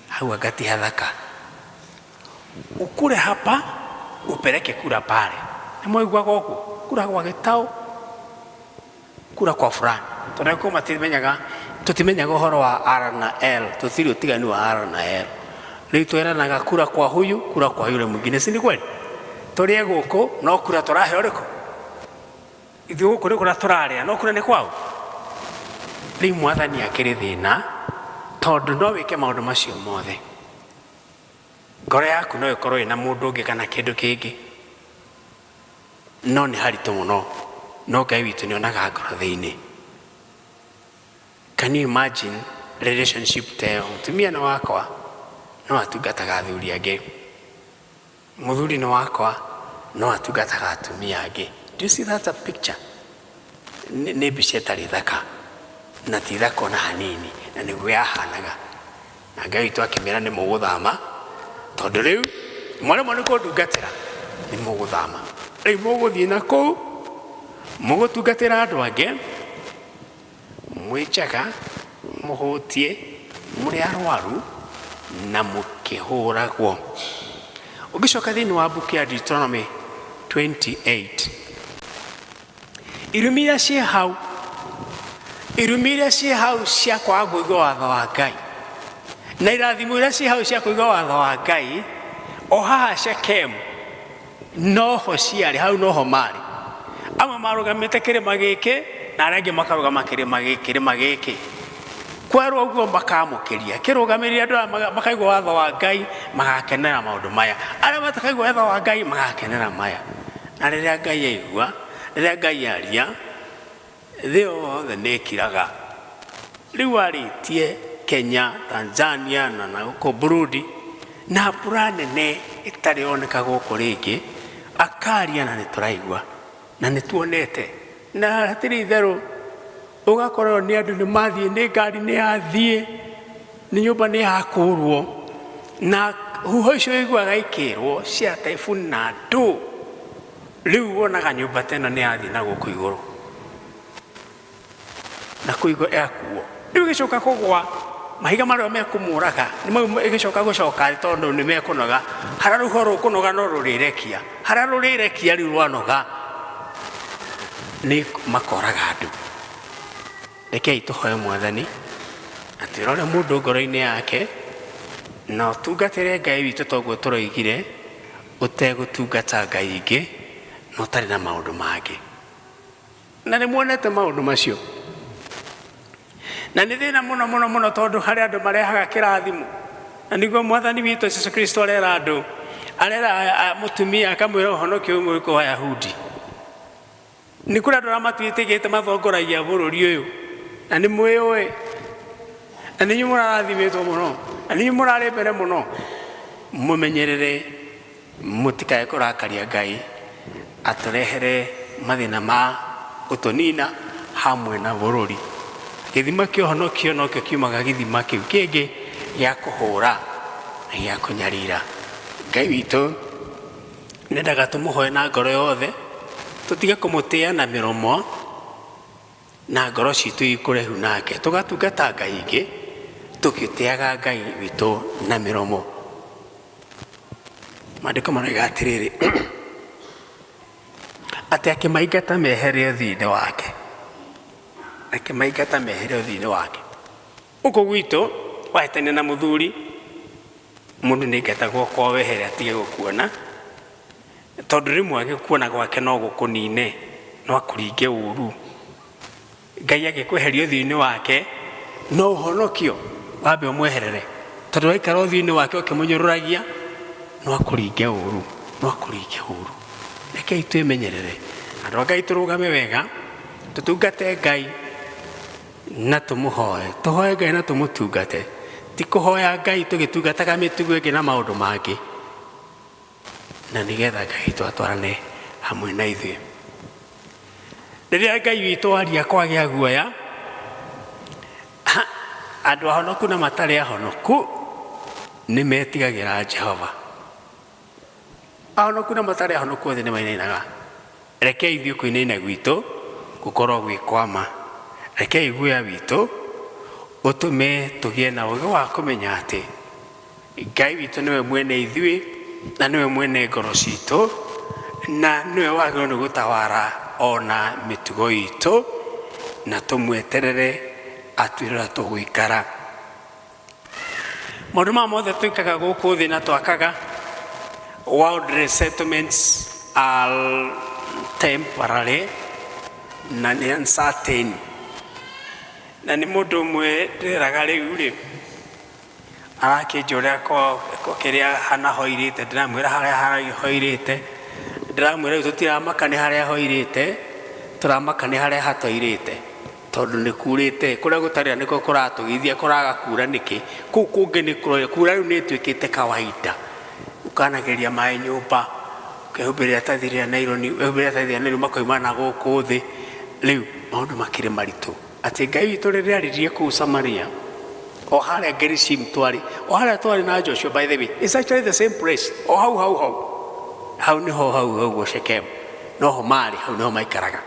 Hau agati hadhaka. Ukure hapa, upeleke kura pale. Nĩ mwaigua gũkũ, kura kwa Gĩtaũ, kura kwa fulani. Tondũ kuma tutimenyaga ũhoro wa R na L, tũtirĩ ũtiganu wa R na L. Rĩu tweranaga kura kwa huyu, kura kwa yule mwingine, si ni kweli? Tũrĩe gũkũ, no kura tũrahe ũrĩkũ? Ithuĩ gũkũ nĩ kura tũrarĩa, no kura nĩ kwao. Rĩu Mwathani akĩrĩ thĩna, tondũ no wĩke maũndũ macio mothe. Ngoro yaku no ĩkorwo ĩna mũndũ ũngĩ kana kĩndũ kĩngĩ, no nĩ haritũ mũno, no Ngai witũ nĩ onaga ngoro thĩinĩ. Can you imagine relationship teo? Mũtumia nĩ wakwa no atungataga athuri angĩ, mũthuri nĩ wakwa no atungataga atumia angĩ. Do you see that a picture? Nĩ mbica ĩtarĩ thaka, na ti thaka ona hanini, na nĩguo yahanaga. Na Ngai witũ akĩmera nĩ mũgũthama, tondũ rĩu mwarĩmwo nĩ kũndungatĩra nĩ mũgũthama. Rĩu mũgũthiĩ na kũu mũgũtungatĩra andũ angĩ, mwĩnjaga, mũhũtie, mũrĩ arwaru na mũkĩhũragwo. Ũngĩcoka thĩinĩ wa mbuku ya Deuteronomy 28, irumi iria ciĩ hau cia kwaga kũigua watho wa Ngai, na irathimo iria ciĩ hau cia kũigua watho wa Ngai, o haha Shekemu noho ciarĩ, hau noho marĩ. Amwe marũgamĩte kĩrĩma gĩkĩ na arĩa angĩ makarũgama kĩrĩma gĩkĩ kwerwo ũguo makamũkĩria kĩrũgamĩrĩria andũ aya makaigua watho wa Ngai magakenera maũndũ maya arĩa matakaigua watho wa Ngai magakenera maya na rĩrĩa Ngai aigua rĩrĩa Ngai aria thĩ yothe nĩĩkiraga rĩu arĩtie Kenya Tanzania na gũkũ Burundi na mbura nene ĩtarĩ yoneka gũkũ rĩngĩ akaria na nĩtũraigua na nĩtuonete na hatirĩ itherũ ũgakorwo nĩ andũ nĩmathiĩ nĩ ngari nĩyathiĩ nĩ nyũmba nĩyakũrwo na huho icio iguaga ikĩrwo cia taifuni na ndũ rĩu wonaga nyũmba teno nĩyathiĩ na gũkũ igũrũ na kũigwo yakuo rĩu gĩcoka kũgwa mahiga marĩa mekũmũraga nĩgĩcoka gũcoka tondũ nĩmekũnoga harĩa rũhuho rũkũnoga no rũrĩrekia harĩa rũrĩrekia rĩu rwanoga nĩ makoraga andũ rekei tũhoe Mwathani na twĩrore mũndũ ngoro-inĩ yake na ũtungatĩre Ngai witũ toguo tũroigire ũtegũtungata Ngai ingĩ na ũtarĩ na maũndũ mangĩ na nĩmuonete maũndũ macio na nĩ thĩna mũno tondũ harĩ andũ marehaga kĩrathimo na nĩguo Mwathani witũ Jesũ Kristo arera andũ arera mũtumia akamwĩra ũhonokio ũmwe kwa Ayahudi nĩ kũrĩ andũ arĩa matuĩtĩkĩte mathongoragia bũrũri ũyũ na nĩ mwĩũĩ na nĩ mũrathimĩtwo mũno na nĩ mũrarĩ mbere mũno mũmenyerere mũtikae kũrakaria Ngai atũrehere mathĩna ma ũtũnina hamwe na bũrũri gĩthima kĩa ũhonokio nokĩo kiumaga gĩthima kĩu kĩngĩ gĩa kũhũra na gĩa kũnyarira Ngai witũ nendaga tũmũhoe na ngoro yothe tũtige kũmũtĩa na mĩromo na ngoro citũ ikũraihu nake tũgatungata Ngai ingĩ tũgĩtĩaga Ngai witũ na mĩromo maandĩko maroiga atĩrĩrĩ atĩ akĩmaingata mehere ũthiũ-inĩ wake akĩmaingata mehere ũthiũ-inĩ wake ũkũ gwitũ wahĩtania na mũthuri mũndũ nĩaingatagwo kwa wehere atige gũkuona tondũ rĩmwe agĩkuona gwake no gũkũnine no akũringe ũru Ngai agĩkweheria ũthiũ-inĩ wake no ũhonokio wambe ũmweherere tondũ waikara ũthiũ-inĩ wake ũkĩmũnyũrũragia no akũringe ũru no akũringe ũru rekei twĩmenyerere andũ a Ngai tũrũgame wega tũtungate Ngai na tũmũhoe tũhoe Ngai na tũmũtungate ti kũhoya Ngai tũgĩtungataga mĩtugo ĩngĩ na maũndũ mangĩ na nĩgetha Ngai twatwarane hamwe na ithuĩ rĩrĩa Ngai witũ aria kwagĩa guoya andũ ahonoku na matarĩ ahonoku nĩmetigagĩra Jehova ahonoku na matarĩ ahonoku othe nĩmainainaga rekei ithuĩ kũinaina gwitũ gũkorwo gwĩ kwama rekei guoya witũ ũtũme tũgĩe na ũgĩ wa kũmenya atĩ Ngai witũ nĩwe mwene ithuĩ na nĩwe mwene ngoro citũ na nĩwe wagĩrĩirwo nĩ gũtawara ona mĩtugo itũ na tũmweterere atwĩrĩra tũgũikara maũndũ maya mothe twĩkaga gũkũ thĩ na twakaga world settlements are temporary na nĩ uncertain na nĩ mũndũ ũmwe ndĩraga rĩu rĩ arakĩnja ũrĩa kĩrĩa hana hoirĩte ndĩramwĩra harĩa hoirĩte ndĩramwĩra rĩu tũtiramaka nĩ harĩa hoirĩte tũramaka nĩ harĩa hatoirĩte tondũ nĩ kurĩte kũrĩa gũtarĩ nĩko kũratũgithia kũraga kura nĩkĩ kũu kũngĩ nĩ kũroya kura rĩu nĩ ĩtuĩkĩte kawaida ũkanageria maĩ nyũmba ũkehumbĩria tathi rĩa naironi ũkehumbĩria tathi rĩa naironi makoima na gũkũ thĩ rĩu maũndũ makĩrĩ maritũ atĩ Ngai witũ rĩrĩa aririe kũu Samaria o harĩa Gerizim twarĩ o harĩa twarĩ na Joshua by the way it's actually the same place o hau nĩho hau Shechem noho marĩ hau nĩho maikaraga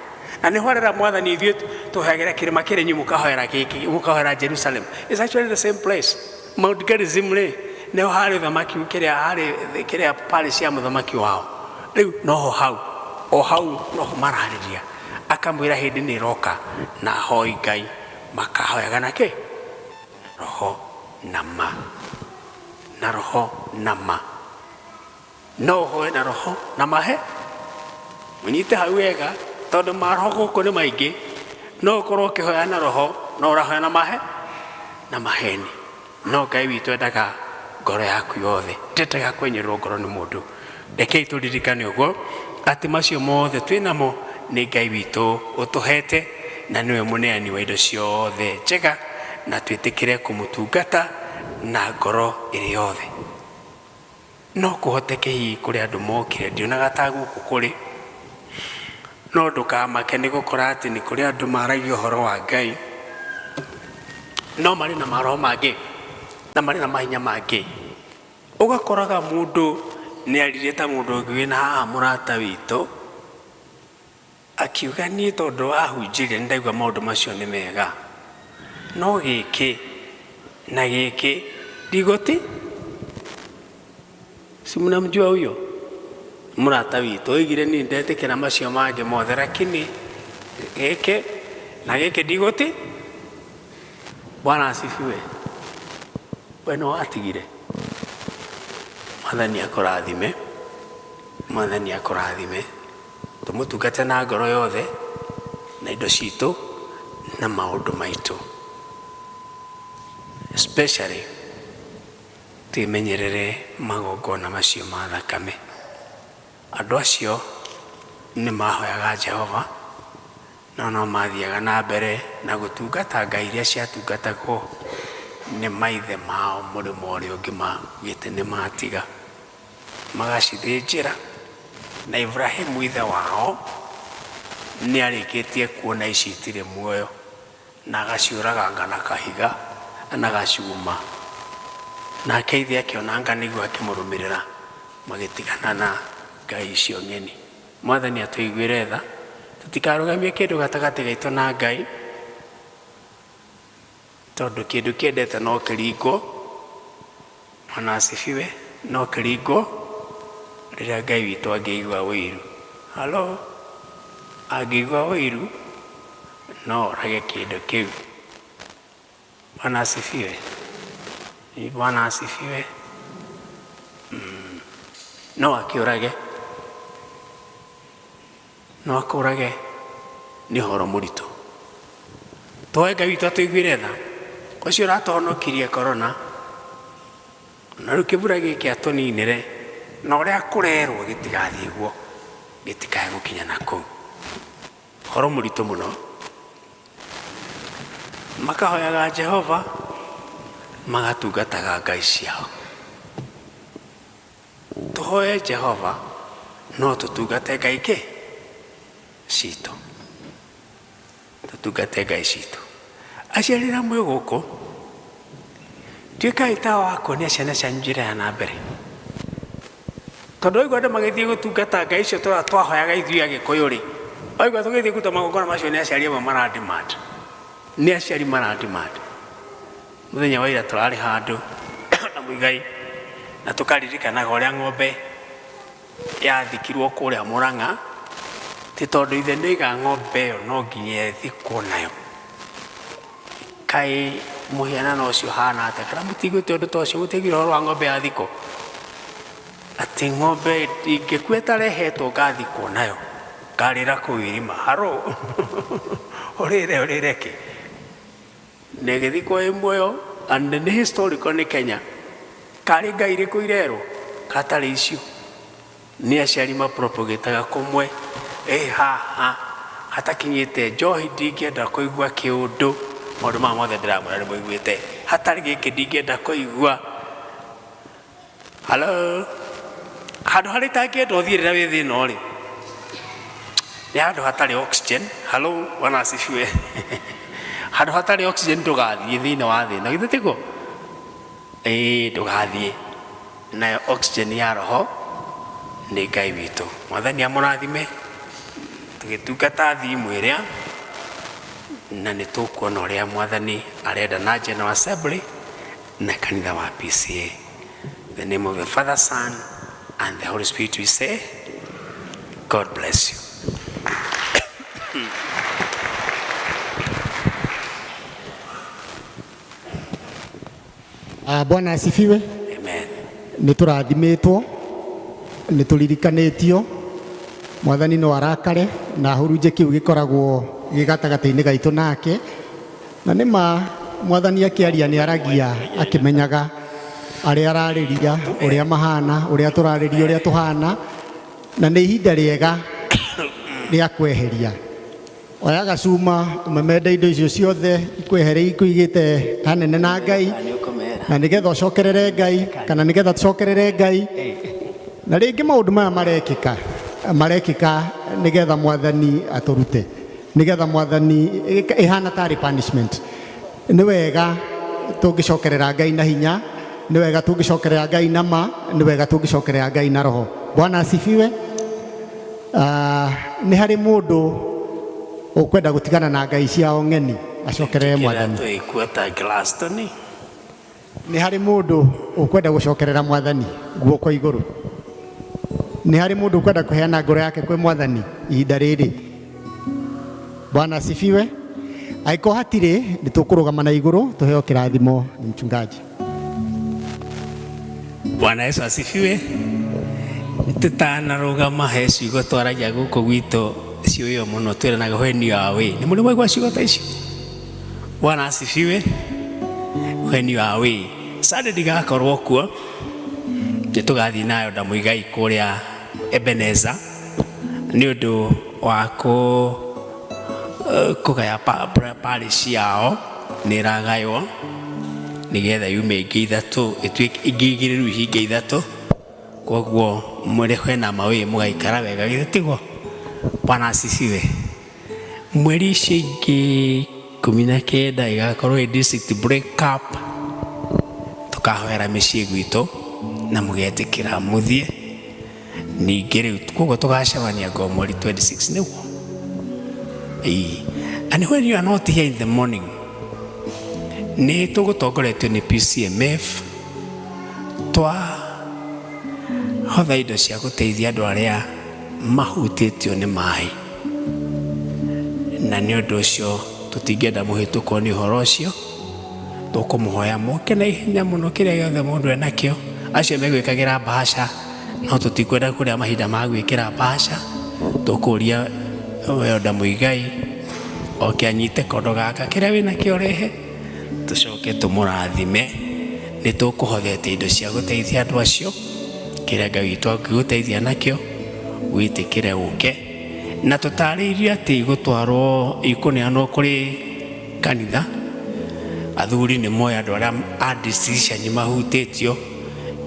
na nĩho rĩrĩa Mwathani ithuĩ tũhoyagĩra kĩrĩma kĩrĩ mũkahoera gĩkĩ mũkahoera Jerusalem it's actually the same place Mount Gerizim rĩ nĩho harĩ thamaki kĩrĩa palace ya mũthamaki wao rĩu noho hau noho mararĩria akamwĩra hĩndĩ nĩ ĩroka na hoi Ngai makahoyaga nake roho na ma no hoe na roho na mahe mũnyite hau wega tondũ maroho gũkũ nĩ maingĩ no korwo kihoya na roho no urahoya na maheni no Ngai witũ endaga ngoro yaku yothe ndendaga kwenyererwo ngoro nĩ mũndũ rekei tũririkane ũguo atĩ macio mothe twĩnamo nĩ Ngai witũ ũtũhete na niwe mũneani wa indo ciothe njega na twĩtĩkĩre kũmũtungata na ngoro ĩrĩ yothe no kũhoteke hihi kũrĩ andũ mokire ndionaga ta gũkũ kũrĩ no ndũkamake nĩ gũkora atĩ nĩ kũrĩ andũ maragia ũhoro wa Ngai no marĩ na maroho mangĩ na marĩ na mahinya mangĩ ũgakoraga mũndũ nĩ arire ta mũndũ ũngĩ wĩna haha mũrata witũ akiuga niĩ tondũ wahunjire nĩ ndaigua maũndũ macio nĩ mega no gĩkĩ na gĩkĩ ndigoti si mnamjua huyo mũrata witũ oigire niĩ ndetĩkĩra macio mangĩ mothe lakini gĩkĩ na gĩkĩ ndigoti. Bwana asifiwe. Bueno watigire Mwathani akũrathime Mwathani akũrathime tũmũtungate na ngoro yothe na indo citũ na maũndũ maitũ especially twĩmenyerere magongona macio ma thakame. Andũ acio nĩ mahoyaga Jehova no mathiaga na mbere na gũtungata ngai iria ciatungatagwo nĩ maithe mao mũrĩmo ũrĩa ũngĩ magĩte nĩ matiga magacithĩnjĩra na Ibrahimu ithe wao nĩ arĩkĩtie kuona ici itirĩ muoyo na agaciũraganga na kahiga na gacuma nake ithe akĩonanga nĩguo akĩmũrũmĩrĩra magĩtigana na ngai icio ng'eni. Mwathani atũiguĩre tha tũtikarũgamie kĩndũ gatagatĩ gaitũ na Ngai tondũ kĩndũ kĩendete no kĩringwo. Bwana asifiwe. No kĩringwo rĩrĩa Ngai witũ angĩigua ũiru. Halo angĩigua ũiru no orage kĩndũ kĩu. Bwana asifiwe. Bwana asifiwe. No akĩũrage no akũrage nĩ ũhoro mũritũ. Tũhoe Ngai witũ atũiguĩre tha ũcio ũratũhonokirie korona na rĩu kĩbura gĩkĩ atũninĩre na ũrĩa kũrerwo gĩtigathiĩ guo gĩtikae gũkinya na kũu. Ũhoro mũritũ mũno. Makahoyaga Jehova magatungataga ngai ciao. Tũhoe Jehova no tũtungate ngai kĩ citũ tũtungate ngai citũ. Aciari amwe gũkũ tuĩkai ta wa kuonia ciana cianyu njĩra ya na mbere tondũ oigua andũ magĩthiĩ gũtungata ngai icio twahoyaga ithuĩ Agĩkũyũ rĩ oigua tũgĩthiĩ kũruta magongona macio nĩ aciari amwe marademand nĩ aciari marademand. Mũthenya wa ira tũrarĩ handũ na Mũigai na tũkaririkanaga ũrĩa ng'ombe yathikirwo kũrĩa Mũrang'a ti tondũ ithe nĩoiga ng'ombe ĩyo no nginya ĩthikwo nayo. Kaĩ mũhianano ũcio hana atĩa kana mũtiguĩte ũndũ ta ũcio mũtigire ũhoro wa ng'ombe yathikwo atĩ ng'ombe ingĩkua ĩtarehetwo ngathikwo nayo ngarĩra kũu irima. Haro ũrĩre kĩ na ĩgĩthikwo ĩ muoyo and nĩ historical nĩ Kenya. Karĩ ngai irĩkũ irerwo katarĩ icio nĩ aciari mapropagataga kũmwe haha hatakinyĩte njohi ndingĩenda kũigua kĩũndũ maũndũ maya mothe ndĩramwĩra nĩ mũiguĩte hatarĩ gĩkĩ ndingĩenda kũigua. Halo handũ harĩa itangĩenda ũthiĩ rĩrĩa wĩ thĩna rĩ nĩ handũ hatarĩ oxygen. Halo Bwana asifiwe. Handũ hatarĩ oxygen ndũgathiĩ thĩinĩ wa thĩna githĩ tiguo ndũgathiĩ nayo oxygen ya roho nĩ Ngai witũ. Mwathani amũrathime tũgĩtungata thimũ ĩrĩa na nĩ tũkuona ũrĩa Mwathani arenda na General Assembly na kanitha wa PCA. The name of the Father, Son and the Holy Spirit we say God bless you. Bwana asifiwe. Amen. Nĩtũrathimitwo nĩtũririkanĩtio Mwathani no arakare na hurunje kĩu gĩkoragwo gĩgatagatĩ-inĩ gaitũ nake, na nĩma mwathani akĩaria nĩ aragia akĩmenyaga arĩa ararĩria, ũrĩa mahana, ũrĩa tũrarĩria, ũrĩa tũhana, na nĩ ihinda rĩega rĩa kweheria. Oya gacuma umemende indo icio ciothe ikweheria ikuigĩte hanene na Ngai, na nĩgetha ũcokerere Ngai, kana nĩgetha tũcokerere Ngai. Na rĩngĩ maũndũ maya marekĩka nĩgetha mwathani atũrute, nĩgetha mwathani ĩhana tarĩ punishment. Nĩ wega tũngĩcokerera Ngai na hinya, nĩ wega tũngĩcokerera Ngai na ma, nĩ wega tũngĩcokerera Ngai na roho. Bwana asifiwe. Nĩ harĩ mũndũ ũkwenda gũtigana na ngai ciao ng'eni acokerere mwathani. Nĩ harĩ mũndũ ũkwenda gũcokerera mwathani guoko igũrũ. Nĩ harĩ mũndũ ũkwenda kũheana ngoro yake kwĩ mwathani ihinda rĩrĩ. Bwana asifiwe. Aiko hatirĩ nĩ tũkũrũgama na igũrũ tũheo kĩrathimo ni mchungaji. Bwana Yesu asifiwe. Tũtanarũgama he ciugo twaragia gũkũ gwitũ ciũyũ mũno twĩranaga when you are away. Nĩ mũrĩ mwaigua ciugo ta icio? Bwana asifiwe. When you are away. Sunday ndigakorwo kuo, nĩ tũgathiĩ nayo Ndamũigai kũrĩa Ebenezer nĩ ũndũ wa kũgaya parish yao nĩ ĩragaywo nĩgetha yume ingĩ ithatũ ingĩ igĩrĩ rĩu hinge ithatũ, koguo mwĩrĩ hena mawĩ mũgaikara wega gĩtĩgo. Bwana asifiwe. Mweri icio ingĩ 19 igakorwo district break up, tukahoera mĩciĩ gwitũ na mũgetĩkĩra mũthiĩ. Ningĩ rĩu koguo tũgacemania ngo mweri 26 nĩguo. And when you are not here in the morning, nĩ tũgũtongoretio nĩ PCMF hotha indo cia gũteithia andũ arĩa mahutĩtio nĩ maĩ, na nĩ ũndũ ũcio tũtingĩenda mũhĩtũko nĩ ũhoro ũcio. Tũkũmũhoya mũke na ihenya mũno kĩrĩa gĩothe mũndũ enakĩo. Acio megwĩkagĩra bahasha no tũtikwenda kũrĩa mahinda ma gwĩkĩra bahasha. Tũkũria we Ndamũigai oke anyite kondo gaka kĩrĩa wĩnakĩo rehe, tũcoke tũmũrathime. Nĩ tũkũhothete indo cia gũteithia andũ acio, kĩrĩa Ngai witũ angĩgũteithia nakĩo wĩtĩkĩre ũke. Na tũtarĩirie atĩ gũtwarwo ikũneanwo kũrĩ kanitha. Athuri nĩ moya andũ arĩa a decision mahutĩtio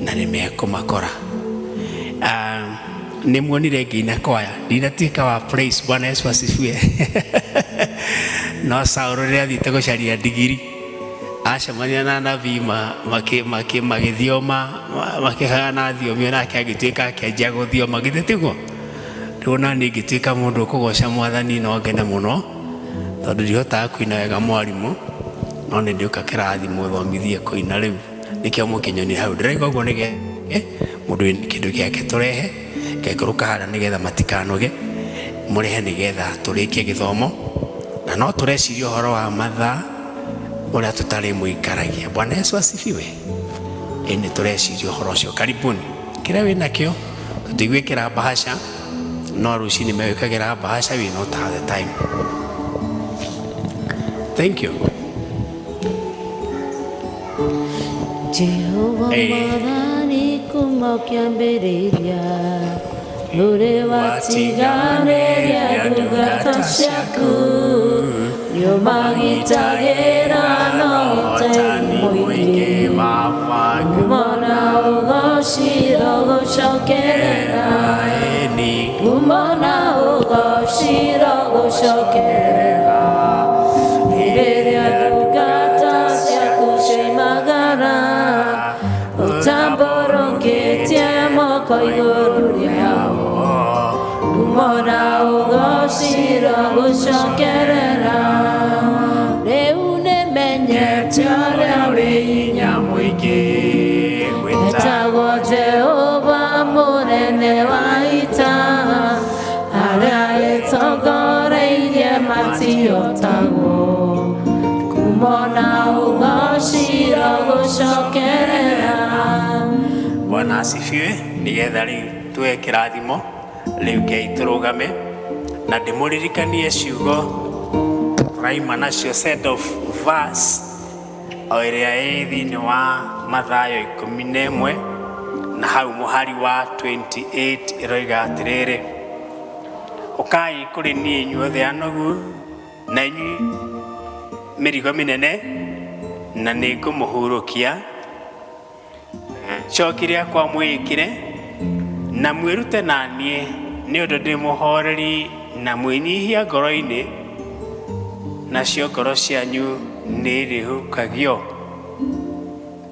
na nĩ mekũmakora. Nĩ muonire nginya kwaya ndinatuĩka wa praise. Bwana Yesu asifiwe. No Saũlũ rĩrĩa athiĩte gũcaria ndigiri acemania na nabii magĩthioma makĩhana thiomi, nake agĩtuĩka akĩanjia gũthioma gĩtĩtĩguo. Rĩu na niĩ ngĩtuĩka mũndũ kũgoca mwathani no ngene mũno, tondũ ndihotaga kũina wega mwarimũ, no nĩ ndĩũka kĩrathimo thomithie kũina. Rĩu nĩkĩo mũkĩnyonire hau ndĩraigua ũguo nĩgetha mũndũ wĩna kĩndũ gĩake tũrehe ngekũrũka harĩa nĩgetha matikanoge mũrehe nĩgetha tũrĩkie gĩthomo, na no tũreciria ũhoro wa mathaa ũrĩa tũtarĩ mũikaragia. Bwana Yesu asifiwe. Nĩ tũreciria ũhoro ũcio. Karibuni kĩrĩa wĩnakĩo, tũtigwĩkĩra bahasha no rũcinĩ megwĩkagĩra bahasha. We not have the time. Thank you. Jehova Mwathani kuma kĩambĩrĩria rũrĩ watiganĩria ndungata ciaku, nĩũmagitagĩra na ũtari mũingĩ, kumona ũgocira gũcokerera, kumona ũgocira gũcokerera, rĩrĩa ndungata ciaku ciaumagara ũtambũrũkĩtie moko igũrũ rĩao, kumona ũgocira gũcokerera, rĩu nĩmenyete ũrĩa wĩ hinya mũingĩ, wĩtagwo Jehova mũnene wa ita, arĩa ĩtongoreirie matiotagwo, kumona ũgocira gũcokerera. Bwana asifiwe. Nĩgetha rĩu tuwe kĩrathimo rĩu Ngai tũrũgame na ndĩmũririkanie ciugo tũraima nacio set of verse o ĩrĩa ĩ thĩinĩ wa Mathayo 11 na hau mũhari wa 28 ĩroiga atĩrĩrĩ, ũkai kũrĩ niĩ inyuothe anogu na inyuĩ mĩrigo mĩnene na nĩngũmũhurũkia. Coki rĩakwa mwĩkĩre na mwĩrute na niĩ nĩ ũndũ ndĩ mũhoreri na mwĩnyihia ngoro-inĩ, nacio ngoro cianyu nĩrĩhũkagio.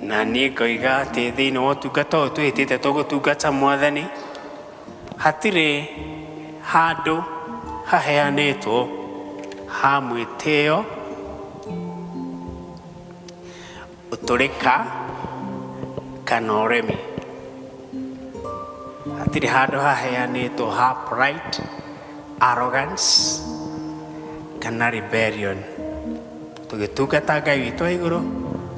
Na niĩ ngoiga atĩ thĩinĩ wa ũtungata ũyũ twĩhĩtĩte tũgũtungata Mwathani, hatirĩ handũ haheanĩtwo ha mwĩtĩo, ũtũrĩka kana ũremi. Hatirĩ handũ haheanĩtwo ha pride, arrogance kana rebellion. Tũgĩtungata Ngai witũ wa igũrũ,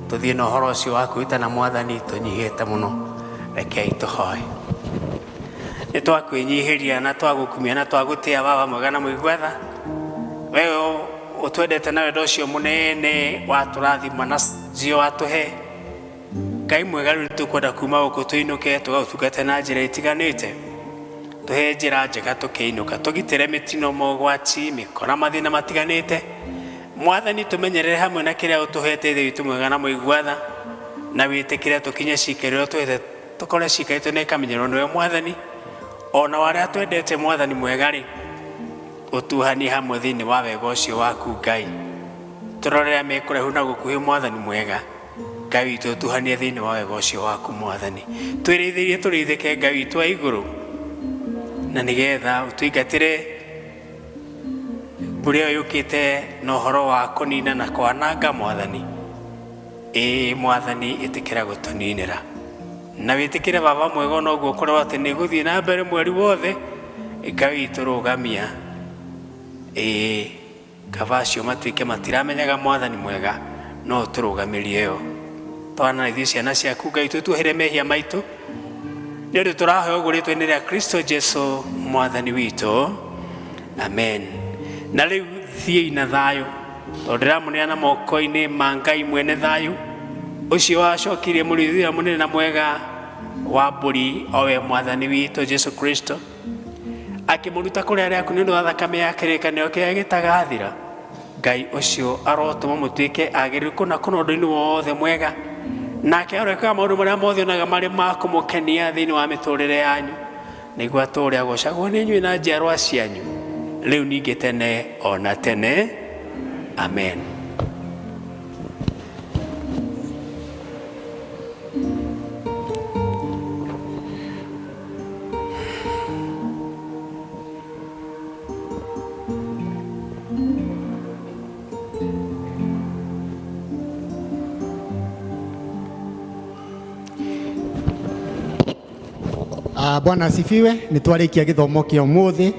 tũthiĩ na ũhoro ũcio wa kwĩtana Mwathani tũnyihĩte mũno. Rekei tũhoe. Nĩ twakwĩnyihĩria na twagũkumia na twagũtĩa Baba mwega na mwĩgwatha, wewe ũtwendete na wendo ũcio mũnene watũrathima na njiyo watũhe. Ngai mwega, rĩu tũkwenda kuma gũkũ tũinũke tũgatungate na njĩra itiganĩte. Tũhe njĩra njega tũkĩinũka, tũgitĩre mĩtino, mogwati, mĩkora, mathĩna matiganĩte. Mwathani, tũmenyerere hamwe na kĩrĩa ũtũhete Ithe witũ mwega na mwĩgwatha, na wĩtĩkĩre tũkinye ciika rĩrĩa ũtũhete tũkore ciika itũ na ikamenyererwo nĩwe Mwathani. Ona warĩa twendete Mwathani mwega-rĩ, ũtuhanie hamwe thĩinĩ wa wega ũcio waku Ngai. Tũrorera mekũraihu na gũkuhĩ Mwathani mwega, Ngai witũ ũtuhanie thĩinĩ wa wega ũcio waku Mwathani. Twĩrĩithĩrie tũrĩithĩke Ngai witũ wa igũrũ, na nĩgetha ũtũingatĩre mbura ĩyo yũkĩte na ũhoro wa kũnina na kwananga Mwathani. Mwathani, ĩtĩkĩra gũtũninĩra na wĩtĩkĩre Baba mwega ona ũguo ũkorwo atĩ nĩ gũthiĩ na mbere mweri wothe. Ngai witũ rũgamia kaba acio matuĩke matiramenyaga Mwathani mwega, no tũrũgamĩrie yo. Twana na ithuĩ ciana ciaku Ngai, tũtuohere mehia maitũ nĩ ũndũ tũrahoya ũguo rĩĩtwa-inĩ rĩa Kristo Jesũ Mwathani witũ, amen. Na rĩu thiĩi na thayũ, tondũ ndĩramũneana moko-inĩ ma Ngai mwene thayũ, ũcio wacokirie mũrĩithia mũnene na mwega wa mbũri, o we Mwathani witũ Jesũ Kristo, akĩmũruta kũrĩ arĩa aku nĩ ũndũ wa thakame ya kĩrĩkanĩro kĩrĩa gĩtagathira. Ngai ũcio arotũma mũtuĩke agĩrĩru kũna ũndũ-inĩ wothe mwega, nake arekaga maũndũ marĩa mothe onaga marĩ ma kũmũkenia thĩinĩ wa mĩtũrĩre yanyu, nĩguo atũũre agocagwo nĩ inyuĩ na njiarwa cianyu, rĩu ningĩ tene ona tene, amen. Bwana asifiwe. Nĩ twarĩkia gĩthomo kĩa ũmũthĩ.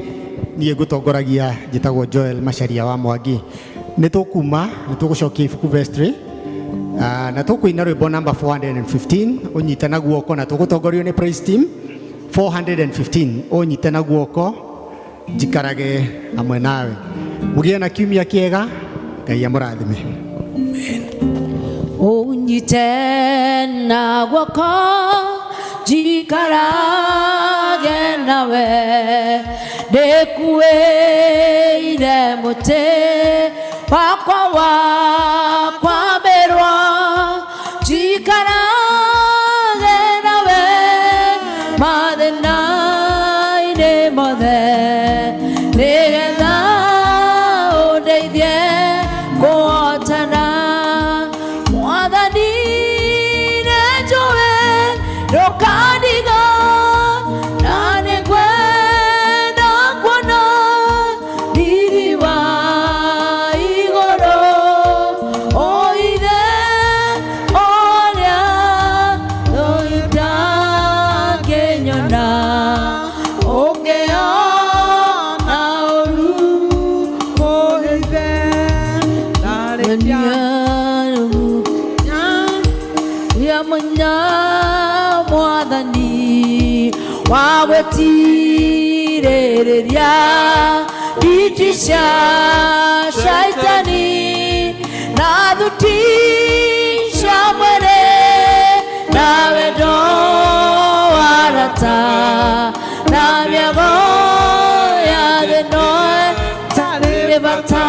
Niĩ ngũtongoragia njĩtagwo Joel Macharia wa Mwangi. Nĩ tũgũcokia ibuku verse 3 na tũkũina rwĩmbo number 415 ũnyite na guoko, na tũgũtongorio nĩ praise team 415 ũnyite na guoko, njikarage hamwe nawe. Mũgĩe na kiumia kĩega, Ngai amũrathime. Ũnyite na guoko, jikarage nawe, ndĩkuĩire mũtĩ wakwa wa kwambĩrwo, jikarage nawe mathĩna-inĩ mothe, nĩgetha ũndeithie kũhotana. Mwathani nĩnjũĩ ndũkandiga, na nĩngwenda kuona riri wa igũrũ, o Ithe ũrĩa ũtangĩnyona, ũngĩona ũru kũrĩthe yamanya Mwathani wa gũtirĩrĩria iti cia shaitani. wathutisha mwere na wendo warata na mĩago ya thĩ no tarĩ bata